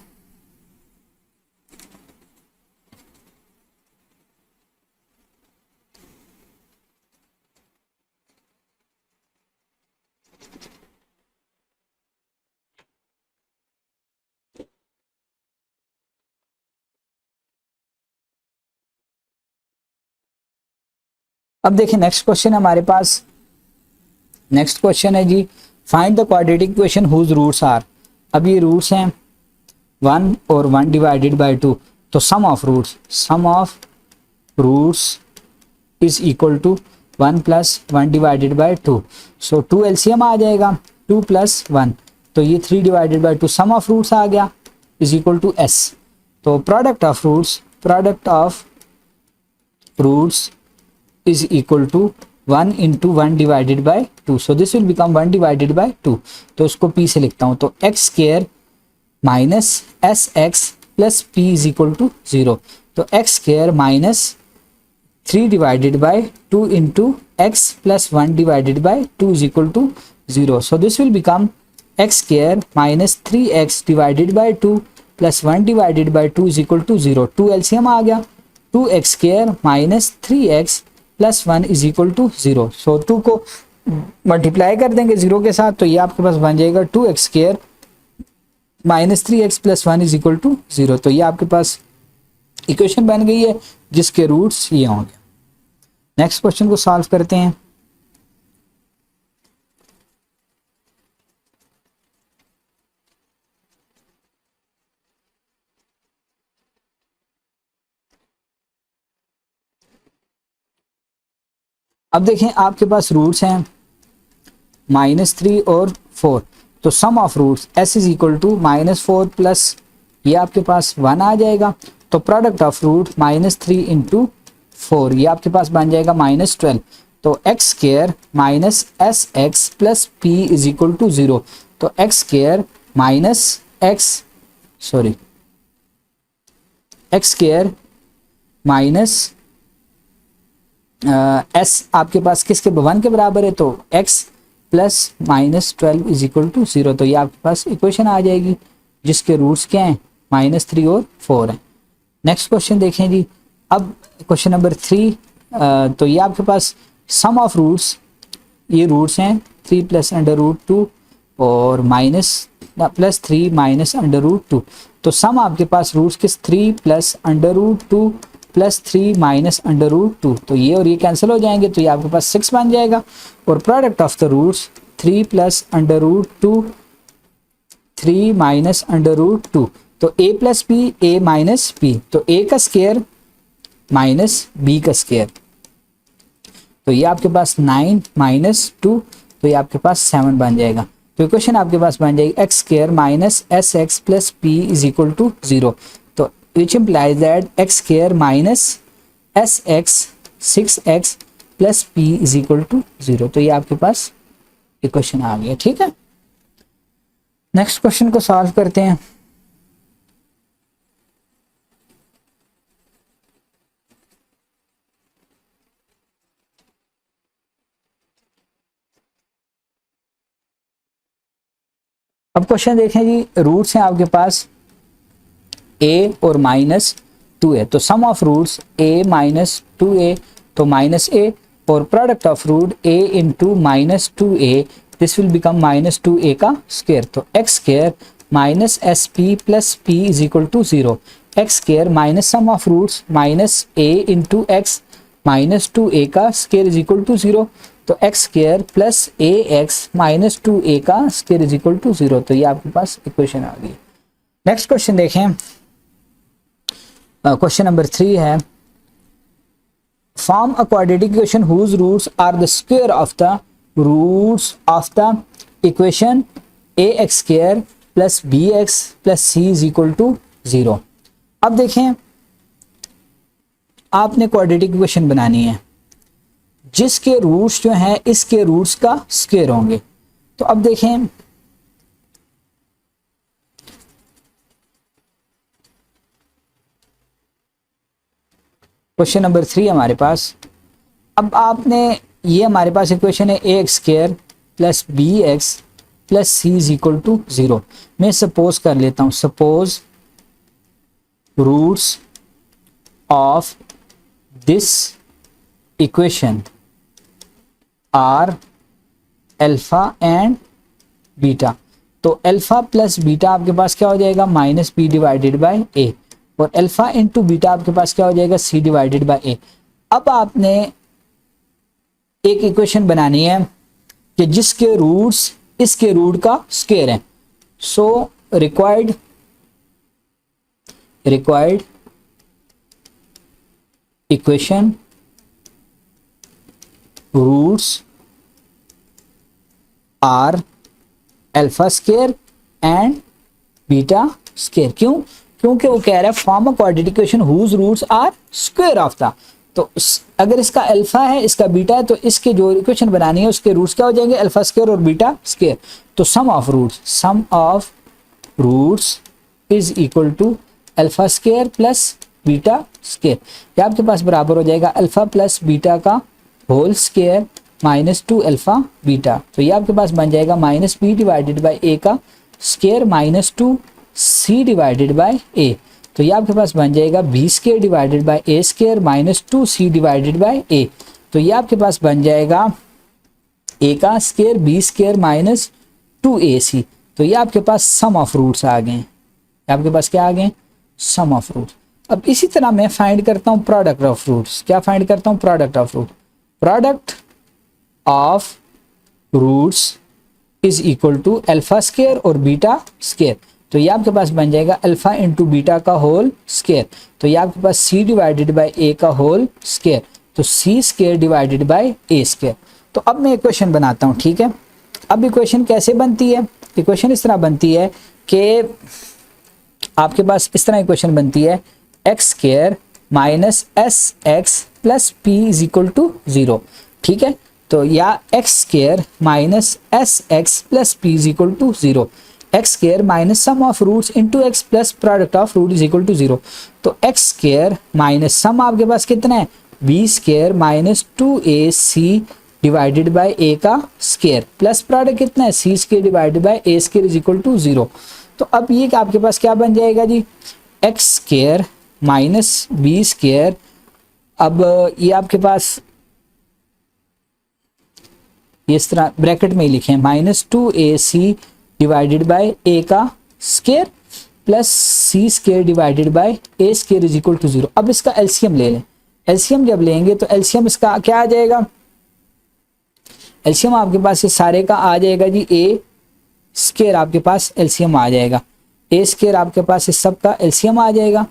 अब देखिए नेक्स्ट क्वेश्चन हमारे पास, नेक्स्ट क्वेश्चन है जी find the quadratic equation whose roots are. अब ये रूट्स हैं 1 और 1 डिवाइडेड बाय 2, तो sum of roots is equal to 1 plus 1 divided by 2। So 2 LCM आ जाएगा 2 प्लस 1, तो ये 3 divided by 2 sum of roots आ गया इज इक्वल टू एस। तो product of roots is equal to 1 into 1 divided by 2, so this will become 1 divided by 2, तो उसको p से लिखता हूँ, तो x square minus S x plus P is equal to 0, तो x square minus 3 divided by 2 into x plus 1 divided by 2 is equal to 0, so this will become x square minus 3x divided by 2 plus 1 divided by 2 is equal to 0, 2 LCM आ गया 2x square minus 3x plus 1 is equal to 0, so 2 को मल्टीप्लाई कर देंगे 0 के साथ, तो ये आपके पास बन जाएगा 2x square minus 3x plus 1 is equal to 0, तो ये आपके पास इक्वेशन बन गई है जिसके रूट्स ये होंगे। नेक्स्ट क्वेश्चन को सॉल्व करते हैं। अब देखें आपके पास रूट्स हैं -3 और 4, तो sum of roots s is equal to -4 plus ये आपके पास 1 आ जाएगा, तो प्रोडक्ट ऑफ रूट -3 इंटू 4 ये आपके पास बन जाएगा -12, तो x square minus S x plus P is equal to 0, तो x square minus x square minus s आपके पास किसके 1 के बराबर है, तो x plus -12 is equal to 0, तो ये आपके पास इक्वेशन आ जाएगी जिसके रूट्स क्या हैं -3 और 4 हैं। नेक्स्ट क्वेश्चन देखें जी, अब क्वेश्चन नंबर 3, तो ये आपके पास सम ऑफ रूट्स, ये रूट्स हैं 3 प्लस √2 और प्लस 3 माइनस √2, तो सम आपके पास रूट्स किस 3 प्लस √2 प्लस 3 माइनस √2, तो ये और ये कैंसिल हो जाएंगे, तो ये आपके पास 6 बन जाएगा, और product of the roots 3 plus √2 3 minus √2, तो a plus b a minus b, तो a का स्क्वायर माइनस b का स्क्वायर, तो ये आपके पास 9 माइनस 2, तो ये आपके पास 7 बन जाएगा, तो इक्वेशन आपके पास बन जाएगी x square minus S x plus P is equal to 0, तो which implies that x square minus sx 6x plus p is equal to 0, तो ये आपके पास इक्वेशन आ गया। ठीक है, नेक्स्ट क्वेश्चन को सॉल्व करते हैं। अब क्वेश्चन देखें जी, रूट्स हैं आपके पास a और -2a, तो sum of roots a minus 2a, तो -a, और product of root a into -2a this will become -2a का स्क्वायर, तो x square minus s p plus P is equal to 0, x square minus sum of roots -a into x -2a का स्क्वायर इज इक्वल टू 0, तो x square plus ax -2a का स्क्वायर इज इक्वल टू 0, तो ये आपके पास इक्वेशन आ गई। नेक्स्ट क्वेश्चन देखें, क्वेश्चन नंबर 3 है, form a quadratic equation whose roots are the square of the roots of the equation ax square plus bx plus c is equal to 0। अब देखें, आपने क्वाड्रेटिक इक्वेशन बनानी है जिसके रूट्स जो हैं इसके रूट्स का स्क्वायर होंगे। तो अब देखें, क्वेश्चन नंबर 3 हमारे पास, अब आपने, ये हमारे पास इक्वेशन है a x square plus B x plus C is equal to 0। मैं सपोज कर लेता हूं, suppose roots of this equation are alpha and beta. तो अल्फा प्लस बीटा आपके पास क्या हो जाएगा, minus B divided by a, और अल्फा इंटू बीटा आपके पास क्या हो जाएगा, सी डिवाइडेड बाय ए। अब आपने एक इक्वेशन बनानी है कि जिसके रूट्स इसके रूट का स्क्वायर है। So required equation roots are alpha square and beta square. क्यों? क्योंकि वो कह रहा है form a quadratic equation whose roots are square of the. तो अगर इसका अल्फा है इसका बीटा है तो इसके जो इक्वेशन बनानी है उसके रूट्स क्या हो जाएंगे, अल्फा स्क्वायर और बीटा स्क्वायर। तो sum of roots is equal to alpha square plus beta square. ये आपके पास बराबर हो जाएगा अल्फा प्लस बीटा का whole square minus 2 alpha beta. तो ये आपके पास बन जाएगा minus B divided by a का square minus 2 c divided by a. तो ये आपके पास बन जाएगा b square divided by a square minus 2 c divided by a. तो ये आपके पास बन जाएगा ए का स्क्वायर बी स्क्वायर माइनस 2 ए सी। तो ये आपके पास सम ऑफ रूट्स आ गए। आपके पास क्या आ गए, सम ऑफ रूट्स। अब इसी तरह मैं फाइंड करता हूँ प्रोडक्ट ऑफ रूट्स। क्या फाइंड करता हूँ, product of root. Product of roots is equal to alpha square और बीटा स्क्वायर। तो ये आपके पास बन जाएगा अल्फा इंटू बीटा का होल स्क्वायर। तो ये आपके पास सी डिवाइडेड बाई ए का होल स्क्वायर। तो c square divided by a square. तो अब मैं इक्वेशन बनाता हूँ, ठीक है। अब इक्वेशन कैसे बनती है, इक्वेशन इस तरह बनती है कि आपके पास इस तरह इक्वेशन बनती है, x square minus S x plus P is equal to 0, ठीक है। तो या x square minus S x plus P is equal to 0, x square minus sum of roots into x plus product of root is equal to 0। तो एक्स स्क्वायर माइनस सम आपके पास कितना है, b square minus 2 c divided by a का स्क्वायर प्लस प्रोडक्ट कितना है, c square divided by a square is equal to 0। तो अब ये आपके पास क्या बन जाएगा जी, x square minus b square. अब ये आपके पास ये इस तरह ब्रैकेट में ही लिखे, minus 2ac divided by a का square plus c square divided by a square is equal to 0। अब इसका एलसीएम ले लें। एलसीएम जब लेंगे तो एलसीएम इसका क्या आ जाएगा, एलसीएम आपके पास ये सारे का आ जाएगा जी, ए स्क्वायर आपके पास एलसीएम आ जाएगा, ए स्क्वायर आपके पास इस सब का एलसीएम आ जाएगा,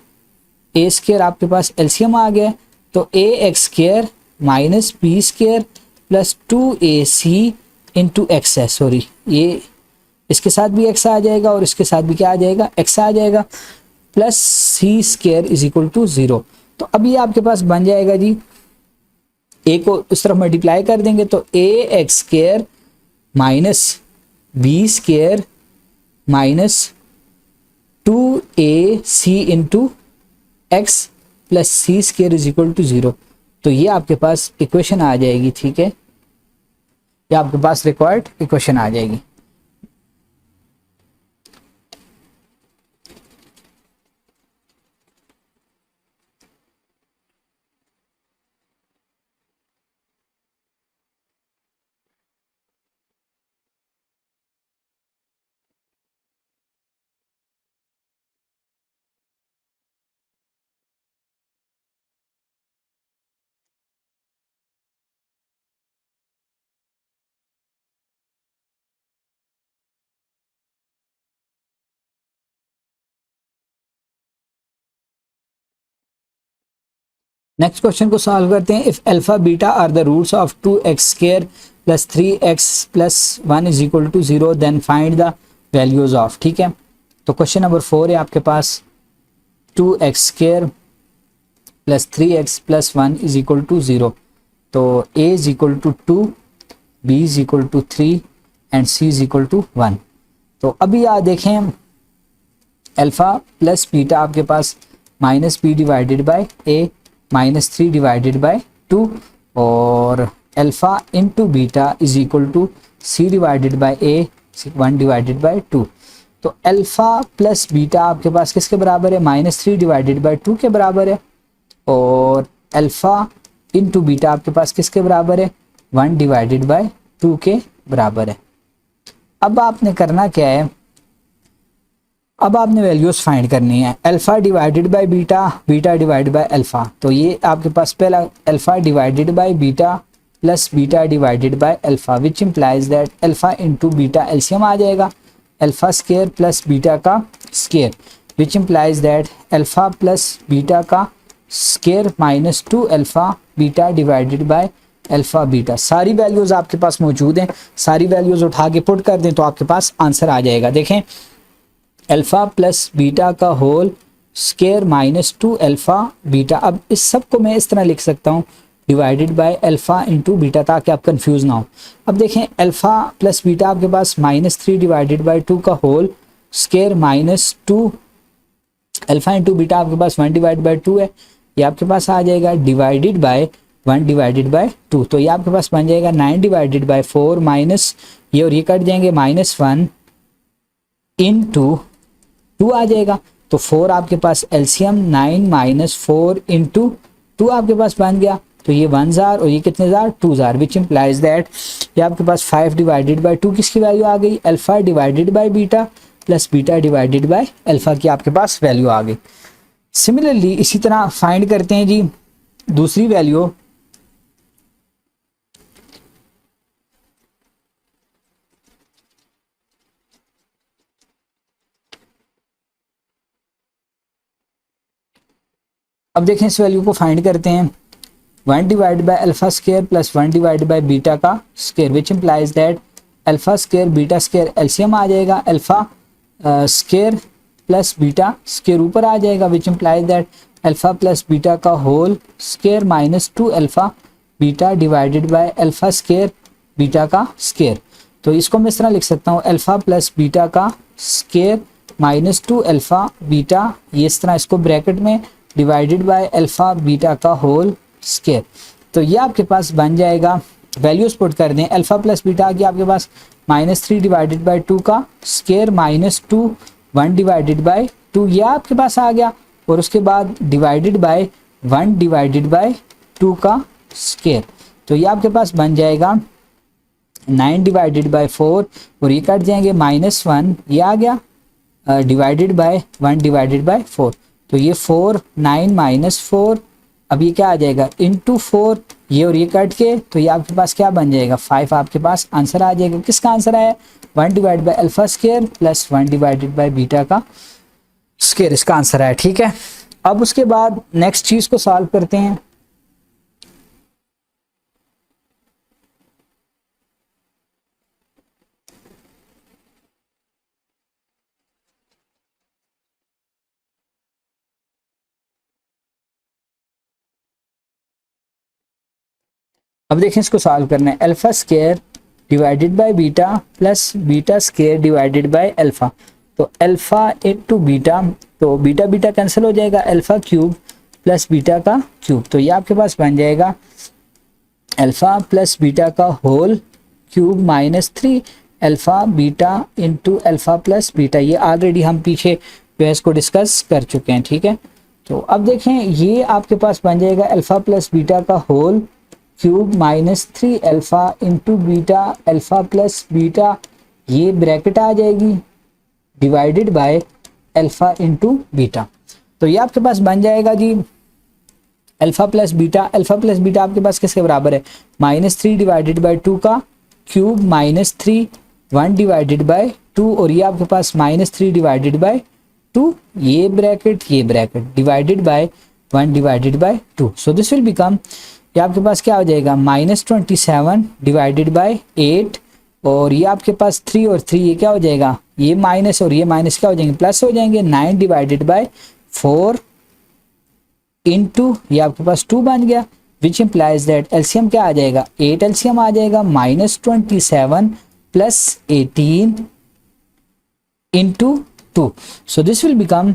ए स्क्वायर आपके पास एलसीएम आ गया। तो a x square minus b square plus 2ac into x है, सॉरी ये इसके साथ भी x आ जाएगा और इसके साथ भी क्या आ जाएगा, x आ जाएगा, plus c square is equal to 0। तो अब ये आपके पास बन जाएगा जी, a को इस तरफ मल्टीप्लाई कर देंगे तो a x square minus b square minus 2ac into x plus c square is equal to 0। तो ये आपके पास इक्वेशन आ जाएगी, ठीक है, ये आपके पास रिक्वायर्ड इक्वेशन आ जाएगी। नेक्स्ट क्वेश्चन को सॉल्व करते हैं। If alpha beta are the roots of 2x² plus 3x plus 1 is equal to 0 then find the values of. ठीक है, तो क्वेश्चन नंबर 4 है आपके पास 2x² plus 3x plus 1 is equal to 0। तो a is equal to 2, b is equal to 3 and c is equal to 1। तो अभी आप देखें अल्फा प्लस बीटा आपके पास minus B divided by a minus 3 divided by 2 और alpha into beta is equal to C divided by a 1 divided by 2। तो अल्फा प्लस बीटा आपके पास किसके बराबर है? माइनस 3 डिवाइडेड बाय 2 के बराबर है और अल्फा इंटू बीटा आपके पास किसके बराबर है? 1 डिवाइडेड बाय 2 के बराबर है। अब आपने करना क्या है, अब आपने वैल्यूज फाइंड करनी है। Alpha divided by beta, beta divided by alpha. तो ये आपके पास पहला alpha divided by beta plus beta divided by alpha which implies that alpha into beta LCM आ जाएगा अल्फा स्केयर प्लस बीटा का square which implies that alpha plus beta का square minus 2 alpha beta divided by alpha beta. सारी वैल्यूज आपके पास मौजूद हैं, सारी वैल्यूज उठा के पुट कर दें तो आपके पास आंसर आ जाएगा। देखें अल्फा प्लस बीटा का whole square minus 2 alpha beta. अब इस सब को मैं इस तरह लिख सकता हूँ divided by alpha into beta ताकि आप कंफ्यूज ना हो। अब देखें अल्फा प्लस बीटा आपके पास माइनस 3 डिवाइडेड बाय 2 का whole square minus 2 alpha into beta आपके पास 1 डिवाइड बाय 2 है, ये आपके पास आ जाएगा डिवाइडेड बाय 1 डिवाइडेड बाय 2। तो ये आपके पास बन जाएगा 9 डिवाइडेड बाय 4 माइनस ये और ये कट जाएंगे माइनस 1 इंटू 2 आ जाएगा। तो 4 आपके पास एलसीएम 9 माइनस 4 इंटू 2 आपके पास बन गया। तो ये 1000 और ये कितने हजार 2000 विच इम्प्लाइज दैट ये आपके पास 5 डिवाइडेड बाय 2 किसकी वैल्यू आ गई? Alpha divided by beta plus beta divided by alpha की आपके पास वैल्यू आ गई। सिमिलरली इसी तरह फाइंड करते हैं जी दूसरी वैल्यू। अब देखें इस वैल्यू को फाइंड करते हैं 1 divide by alpha square plus 1 divide by beta का square which implies that alpha square beta square LCM आ जाएगा alpha square plus beta square ऊपर आ जाएगा which implies that alpha plus beta का whole square minus 2 alpha beta divided by alpha square beta का स्केयर। तो इसको मैं इस तरह लिख सकता हूँ अल्फा प्लस बीटा का स्केयर माइनस 2 अल्फा बीटा, ये इस तरह इसको ब्रैकेट में डिवाइडेड बाय अल्फा बीटा का होल स्केयर। तो ये आपके पास बन जाएगा, वैल्यूज पुट कर दें अल्फा प्लस बीटा की आपके पास माइनस 3 डिवाइडेड बाय 2 का स्केयर माइनस 2 1 डिवाइडेड बाय 2 ये आपके पास आ गया और उसके बाद डिवाइडेड बाय 1 डिवाइडेड बाय 2 का स्केयर। तो ये आपके पास बन जाएगा 9 डिवाइडेड बाय 4 और ये कट जाएंगे माइनस 1 ये आ गया डिवाइडेड बाय 1 डिवाइडेड बाय 4। तो ये 4 9 माइनस 4 अब ये क्या आ जाएगा इंटू 4 ये और ये कट के तो ये आपके पास क्या बन जाएगा 5 आपके पास आंसर आ जाएगा। किसका आंसर आया 1 divide by alpha square plus 1 divided by beta का स्केयर, इसका आंसर आया। ठीक है, अब उसके बाद नेक्स्ट चीज को सॉल्व करते हैं। अब देखें इसको सॉल्व करना है alpha square divided by beta plus beta square divided by alpha. तो अल्फा इंटू बीटा, तो बीटा बीटा कैंसिल हो जाएगा अल्फा क्यूब प्लस बीटा का क्यूब। तो ये आपके पास बन जाएगा अल्फा प्लस बीटा का whole cube minus 3 alpha beta into alpha plus beta. ये ऑलरेडी हम पीछे जो है इसको डिस्कस कर चुके हैं। ठीक है, तो अब देखें ये आपके पास बन जाएगा अल्फा प्लस बीटा का whole cube minus 3 alpha into beta alpha plus beta, ये ब्रैकेट आ जाएगी divided by alpha into beta. तो ये आपके पास बन जाएगा जी अल्फा प्लस बीटा आपके पास किसके बराबर है माइनस 3 डिवाइडेड बाय 2 का क्यूब माइनस 3 1 डिवाइडेड बाय 2 और ये आपके पास माइनस 3 डिवाइडेड बाय 2 ये bracket divided by 1 divided by 2। So this will become, ये आपके पास क्या हो जाएगा -27 डिवाइडेड बाय 8, और ये आपके पास 3 और 3 ये क्या हो जाएगा, ये माइनस और ये माइनस क्या हो जाएंगे, प्लस हो जाएंगे। 9 डिवाइडेड बाय 4 इंटू ये आपके पास 2 बन गया, विच इम्प्लाइज दैट एलसीएम क्या आ जाएगा, 8 एलसीएम आ जाएगा, -27 plus 18 into 2। So this will become,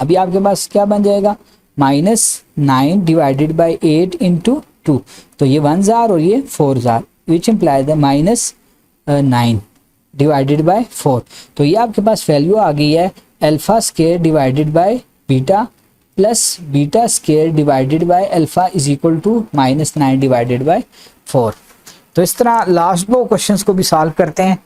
अभी आपके पास क्या बन जाएगा, -9 डिवाइडेड बाई 8 इंटू 2, तो ये 1 जार और ये 4 जार, which imply the -9 divided by 4। तो ये आपके पास वैल्यू आ गई है alpha square divided by beta plus beta square divided by alpha is equal to -9 divided by 4। तो इस तरह लास्ट 2 क्वेश्चंस को भी सॉल्व करते हैं।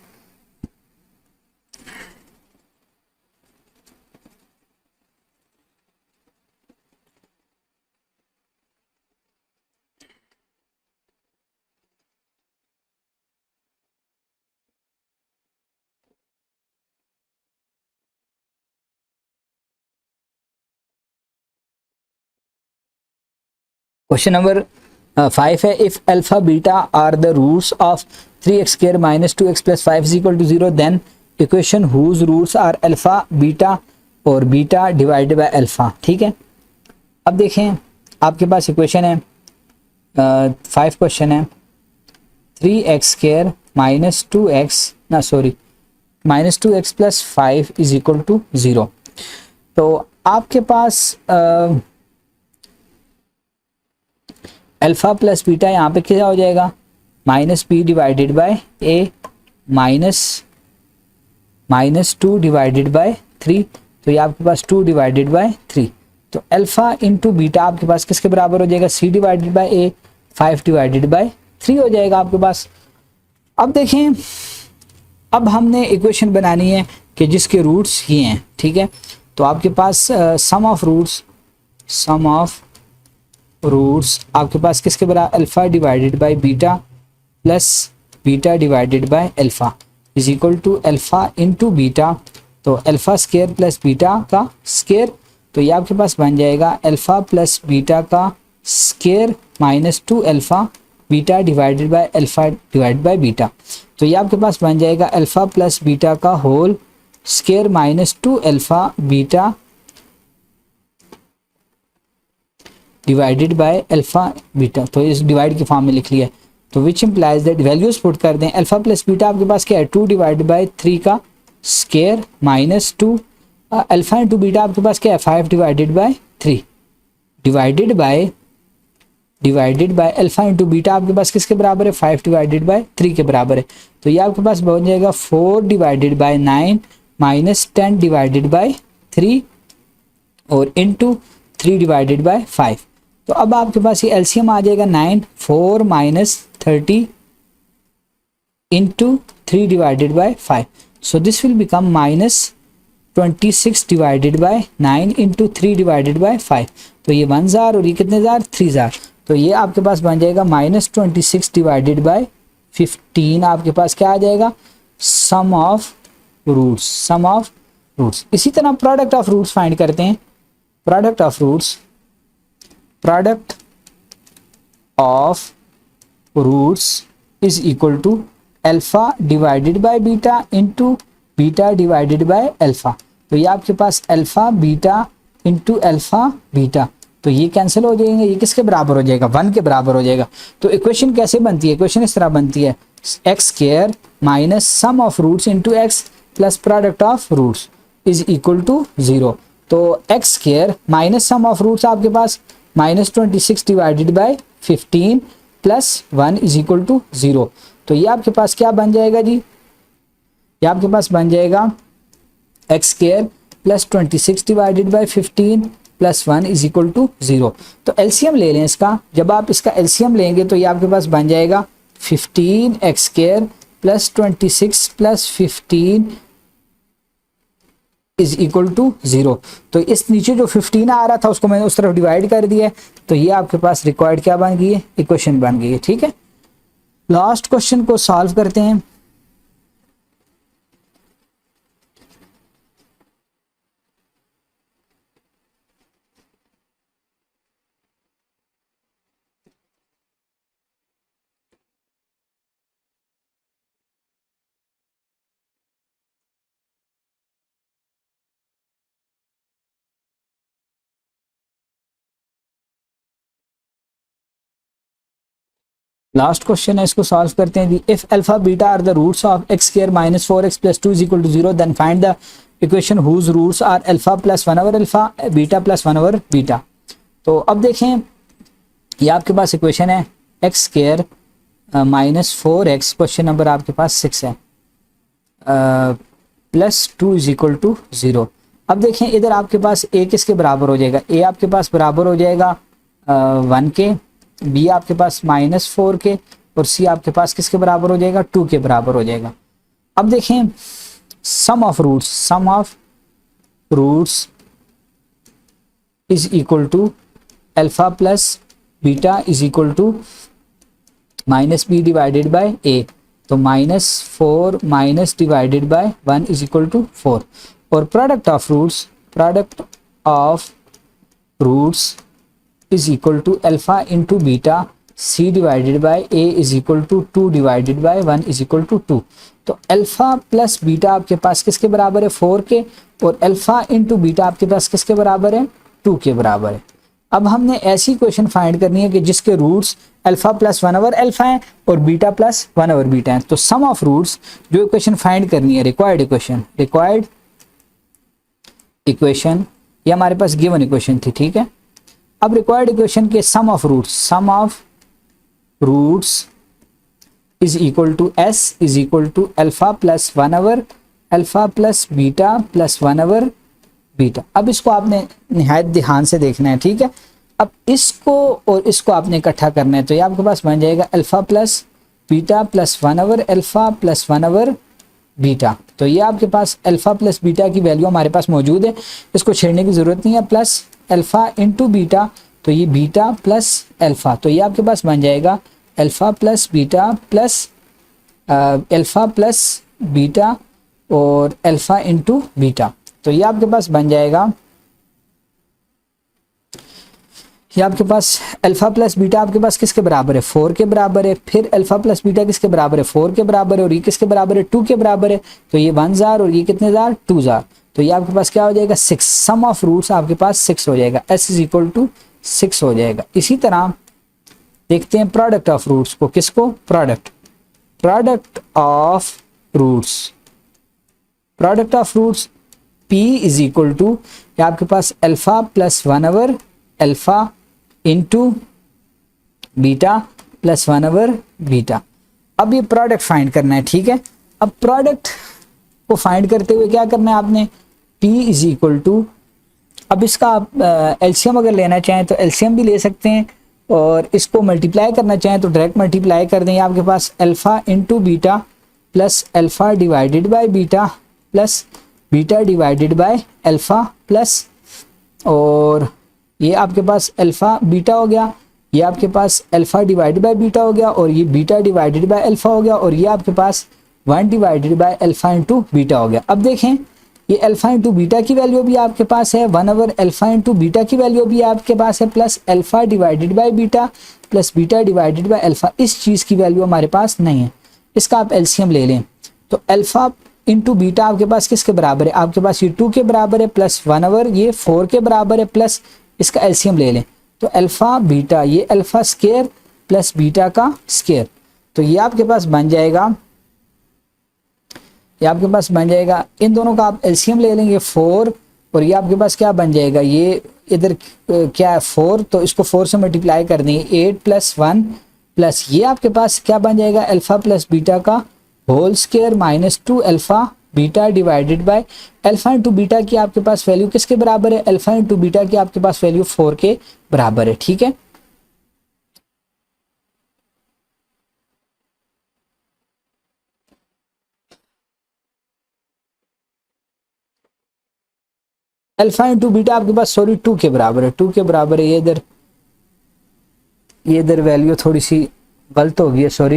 क्वेश्चन नंबर 5 है, if alpha beta are the roots of 3x square minus 2x plus 5 is equal to 0, then equation whose roots are alpha beta और बीटा डिवाइडेड बाय अल्फा। ठीक है, अब देखें आपके पास इक्वेशन है 5 क्वेश्चन है, 3x square minus 2x plus 5 is equal to 0। तो आपके पास अल्फा प्लस बीटा यहाँ पे क्या हो जाएगा, -b divided by a minus 2 divided bye 3, तो ये आपके पास 2 डिवाइडेड बाय 3। तो अल्फा इंटू बीटा आपके पास किसके बराबर हो जाएगा, c divided by a 5 divided by 3 हो जाएगा आपके पास। अब देखें, अब हमने इक्वेशन बनानी है कि जिसके रूट्स ये हैं। ठीक है, तो आपके पास सम ऑफ रूट्स आपके पास किसके बराबर, alpha divided by beta plus beta divided by alpha is equal to alpha into beta, तो अल्फा स्केयर प्लस बीटा का स्केयर, तो ये आपके पास बन जाएगा अल्फा प्लस बीटा का square -2 alpha beta divided by alpha divided by beta, तो ये आपके पास बन जाएगा अल्फा प्लस बीटा का whole square -2 alpha beta divided by alpha beta. तो इस डिवाइड की फॉर्म में लिख लिया है, तो which implies that values put कर दें, अल्फा प्लस बीटा आपके पास क्या है 2 डिवाइडेड बाय 3 का स्केयर -2 अल्फा इंटू बीटा आपके पास क्या है 5 divided by 3 divided by alpha into beta आपके पास किसके बराबर है 5 डिवाइडेड बाय 3 के बराबर है, तो ये आपके पास बन जाएगा 4 डिवाइडेड बाय 9 -10 डिवाइडेड बाय 3 और इंटू 3 डिवाइडेड बाय 5। तो अब आपके पास ये एलसीएम आ जाएगा 9 4 -30 into 3 divided by 5, so this will become -26 divided bye 9 into 3 divided by 5, तो ये 1 जार और ये कितने जार 3 जार, तो ये आपके पास बन जाएगा -26 डिवाइडेड बाय 15 आपके पास क्या आ जाएगा, सम ऑफ रूट्स। इसी तरह प्रोडक्ट ऑफ रूट्स फाइंड करते हैं, product of roots is equal to alpha divided by beta into beta divided by alpha, तो ये आपके पास alpha beta into alpha beta, तो ये कैंसिल हो जाएंगे, ये किसके बराबर हो जाएगा 1 के बराबर हो जाएगा। तो इक्वेशन कैसे बनती है, इक्वेशन इस तरह बनती है x square minus sum of roots into x plus product of roots is equal to 0। तो x square minus sum of roots आपके पास -26 divided by 15 plus 1 is equal to 0, तो ये आपके पास क्या बन जाएगा जी, ये आपके पास बन जाएगा x square plus 26 divided by 15 plus 1 is equal to 0। तो एलसीएम ले लें इसका, जब आप इसका एलसीएम लेंगे तो ये आपके पास बन जाएगा 15 x square plus 26 plus 15 is equal to 0। तो इस नीचे जो 15 आ रहा था उसको मैंने उस तरफ डिवाइड कर दिया है, तो ये आपके पास रिक्वायर्ड क्या बन गई है, इक्वेशन बन गई है। ठीक है, लास्ट क्वेश्चन को सॉल्व करते हैं। लास्ट क्वेश्चन है, इसको सॉल्व करते हैं। If alpha beta are the roots of x square minus 4x plus 2 is equal to 0 then find the equation whose roots are alpha plus 1 over alpha beta plus 1 over beta. तो अब देखें, ये आपके पास इक्वेशन है x square minus 4x, question number आपके पास 6 है, प्लस 2 इज इक्वल टू 0। अब देखें इधर आपके पास a किसके बराबर हो जाएगा, a आपके पास बराबर हो जाएगा 1 के, b आपके पास -4 के, और c आपके पास किसके बराबर हो जाएगा 2 के बराबर हो जाएगा। अब देखें sum of roots is equal to alpha plus beta is equal to minus B divided by ए, तो -4 minus divided by 1 is equal to 4, और product of roots is equal to alpha into beta c divided by a is equal to 2 divided by 1 is equal to 2। तो अल्फा प्लस बीटा आपके पास किसके बराबर है 4 के, और अल्फा इंटू बीटा आपके पास किसके बराबर है 2 के बराबर है। अब हमने ऐसी इक्वेशन फाइंड करनी है कि जिसके roots alpha plus 1 over alpha है और बीटा प्लस 1 ओवर बीटा है। तो सम ऑफ रूट्स जो इक्वेशन फाइंड करनी है, रिक्वायर्ड इक्वेशन, ये हमारे पास गिवन इक्वेशन थी, ठीक है। अब रिक्वायर्ड इक्वेशन के sum of roots is equal to S is equal to alpha plus 1 over alpha plus beta plus 1 over beta. अब इसको आपने निहायत ध्यान से देखना है, ठीक है। अब इसको और इसको आपने इकट्ठा करना है, तो ये आपके पास बन जाएगा alpha plus beta plus 1 over alpha plus 1 over beta. तो ये आपके पास अल्फा प्लस बीटा की वैल्यू हमारे पास मौजूद है, इसको छेड़ने की ज़रूरत नहीं है। प्लस अल्फा इंटू बीटा, तो ये बीटा प्लस अल्फा, तो ये आपके पास बन जाएगा alpha plus beta plus alpha plus beta और अल्फा इंटू बीटा। तो ये आपके पास बन जाएगा, ये आपके पास अल्फा प्लस बीटा आपके पास किसके बराबर है 4 के बराबर है, फिर अल्फा प्लस बीटा किसके बराबर है 4 के बराबर है, और ये किसके बराबर है 2 के बराबर है। तो ये 1 जार और ये कितने जार 2 जार, तो ये आपके पास क्या हो जाएगा 6। सम ऑफ रूट्स आपके पास 6 हो जाएगा, s इज इक्वल टू 6 हो जाएगा। इसी तरह देखते हैं प्रोडक्ट ऑफ रूट्स को, किसको product of roots p is equal to आपके पास alpha plus 1 over alpha into beta plus 1 over beta. अब ये प्रोडक्ट फाइंड करना है, ठीक है। अब प्रोडक्ट को फाइंड करते हुए क्या करना है आपने, p इज इक्वल टू, अब इसका आप एलसीएम अगर लेना चाहें तो एलसीएम भी ले सकते हैं, और इसको मल्टीप्लाई करना चाहें तो डायरेक्ट मल्टीप्लाई कर दें। आपके पास alpha into beta plus alpha divided by beta plus beta divided by alpha plus, और ये आपके पास अल्फा बीटा हो गया, ये आपके पास अल्फा डिवाइडेड बाय बीटा हो गया, और ये बीटा डिवाइडेड बाय अल्फा हो गया, और ये आपके पास 1 divided by alpha into beta हो गया। अब देखें ये अल्फा इंटू बीटा की वैल्यू भी आपके पास है 1 ओवर अल्फा इंटू बीटा की वैल्यू भी आपके पास है, plus alpha divided by beta plus beta divided by alpha, इस चीज़ की वैल्यू हमारे पास नहीं है। इसका आप एलसीएम ले लें, तो अल्फा इंटू बीटा आपके पास किसके बराबर है, आपके पास ये 2 के बराबर है, प्लस 1 ओवर ये 4 के बराबर है, प्लस इसका एलसीएम ले लें तो अल्फा बीटा, ये अल्फा स्क्वायर प्लस बीटा का स्क्वायर, तो ये आपके पास बन जाएगा, ये आपके पास बन जाएगा, इन दोनों का आप एलसीएम ले लेंगे 4, और ये आपके पास क्या बन जाएगा, ये इधर क्या है 4, तो इसको 4 से मल्टीप्लाई कर देंगे 8 प्लस 1 प्लस ये आपके पास क्या बन जाएगा अल्फा प्लस बीटा का whole square minus 2 alpha beta divided by alpha into beta की आपके पास वैल्यू किसके बराबर है, अल्फा इंटू बीटा की आपके पास वैल्यू 4 के बराबर है, ठीक है। अल्फा इंटू बीटा आपके पास 2 के बराबर है, 2 के बराबर है, ये इधर वैल्यू थोड़ी सी गलत हो गई है, सॉरी,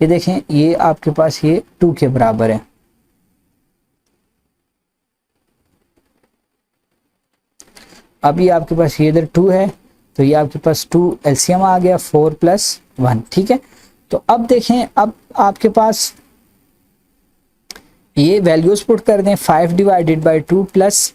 ये देखें ये आपके पास ये 2 के बराबर है, अब ये आपके पास ये इधर 2 है, तो ये आपके पास 2 एलसीएम आ गया 4 प्लस 1, ठीक है। तो अब देखें, अब आपके पास ये वैल्यूज पुट कर दें 5 डिवाइडेड बाय 2 प्लस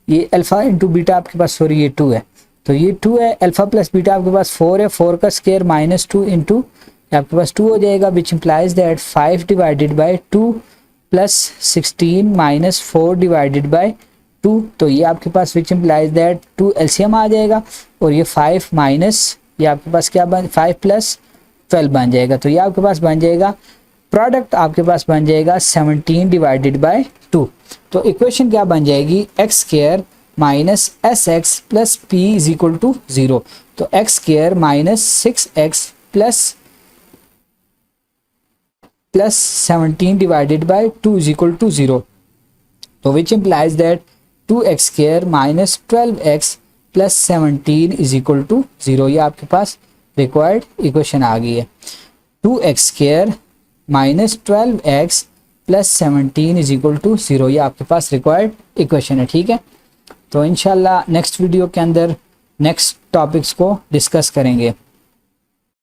ये अल्फा इंटू बीटा आपके पास, सॉरी ये 2 है, तो ये 2 है, अल्फा प्लस बीटा आपके पास 4 है, 4 का स्क्वायर माइनस 2 इंटू आपके पास 2 हो जाएगा, which implies that 5 divided by 2 plus 16 minus 4 divided by 2, तो ये आपके पास विच इम्प्लाइज दैट 2 एलसीएम आ जाएगा और ये 5 माइनस ये आपके पास क्या बन 5 प्लस 12 बन जाएगा, तो ये आपके पास बन जाएगा प्रोडक्ट आपके पास बन जाएगा 17 डिवाइडेड बाई 2। तो इक्वेशन क्या बन जाएगी, x square minus S x plus P is equal to 0। तो x square minus 6x plus 17 divided by 2 is equal to 0, तो which implies that 2x square minus 12x plus 17 is equal to 0। ये आपके पास रिक्वायर्ड इक्वेशन आ गई है। 2x square minus 12x plus 17 is equal to 0, ये आपके पास रिक्वायर्ड इक्वेशन है। ठीक है, तो इंशाल्लाह नेक्स्ट वीडियो के अंदर नेक्स्ट टॉपिक्स को डिस्कस करेंगे।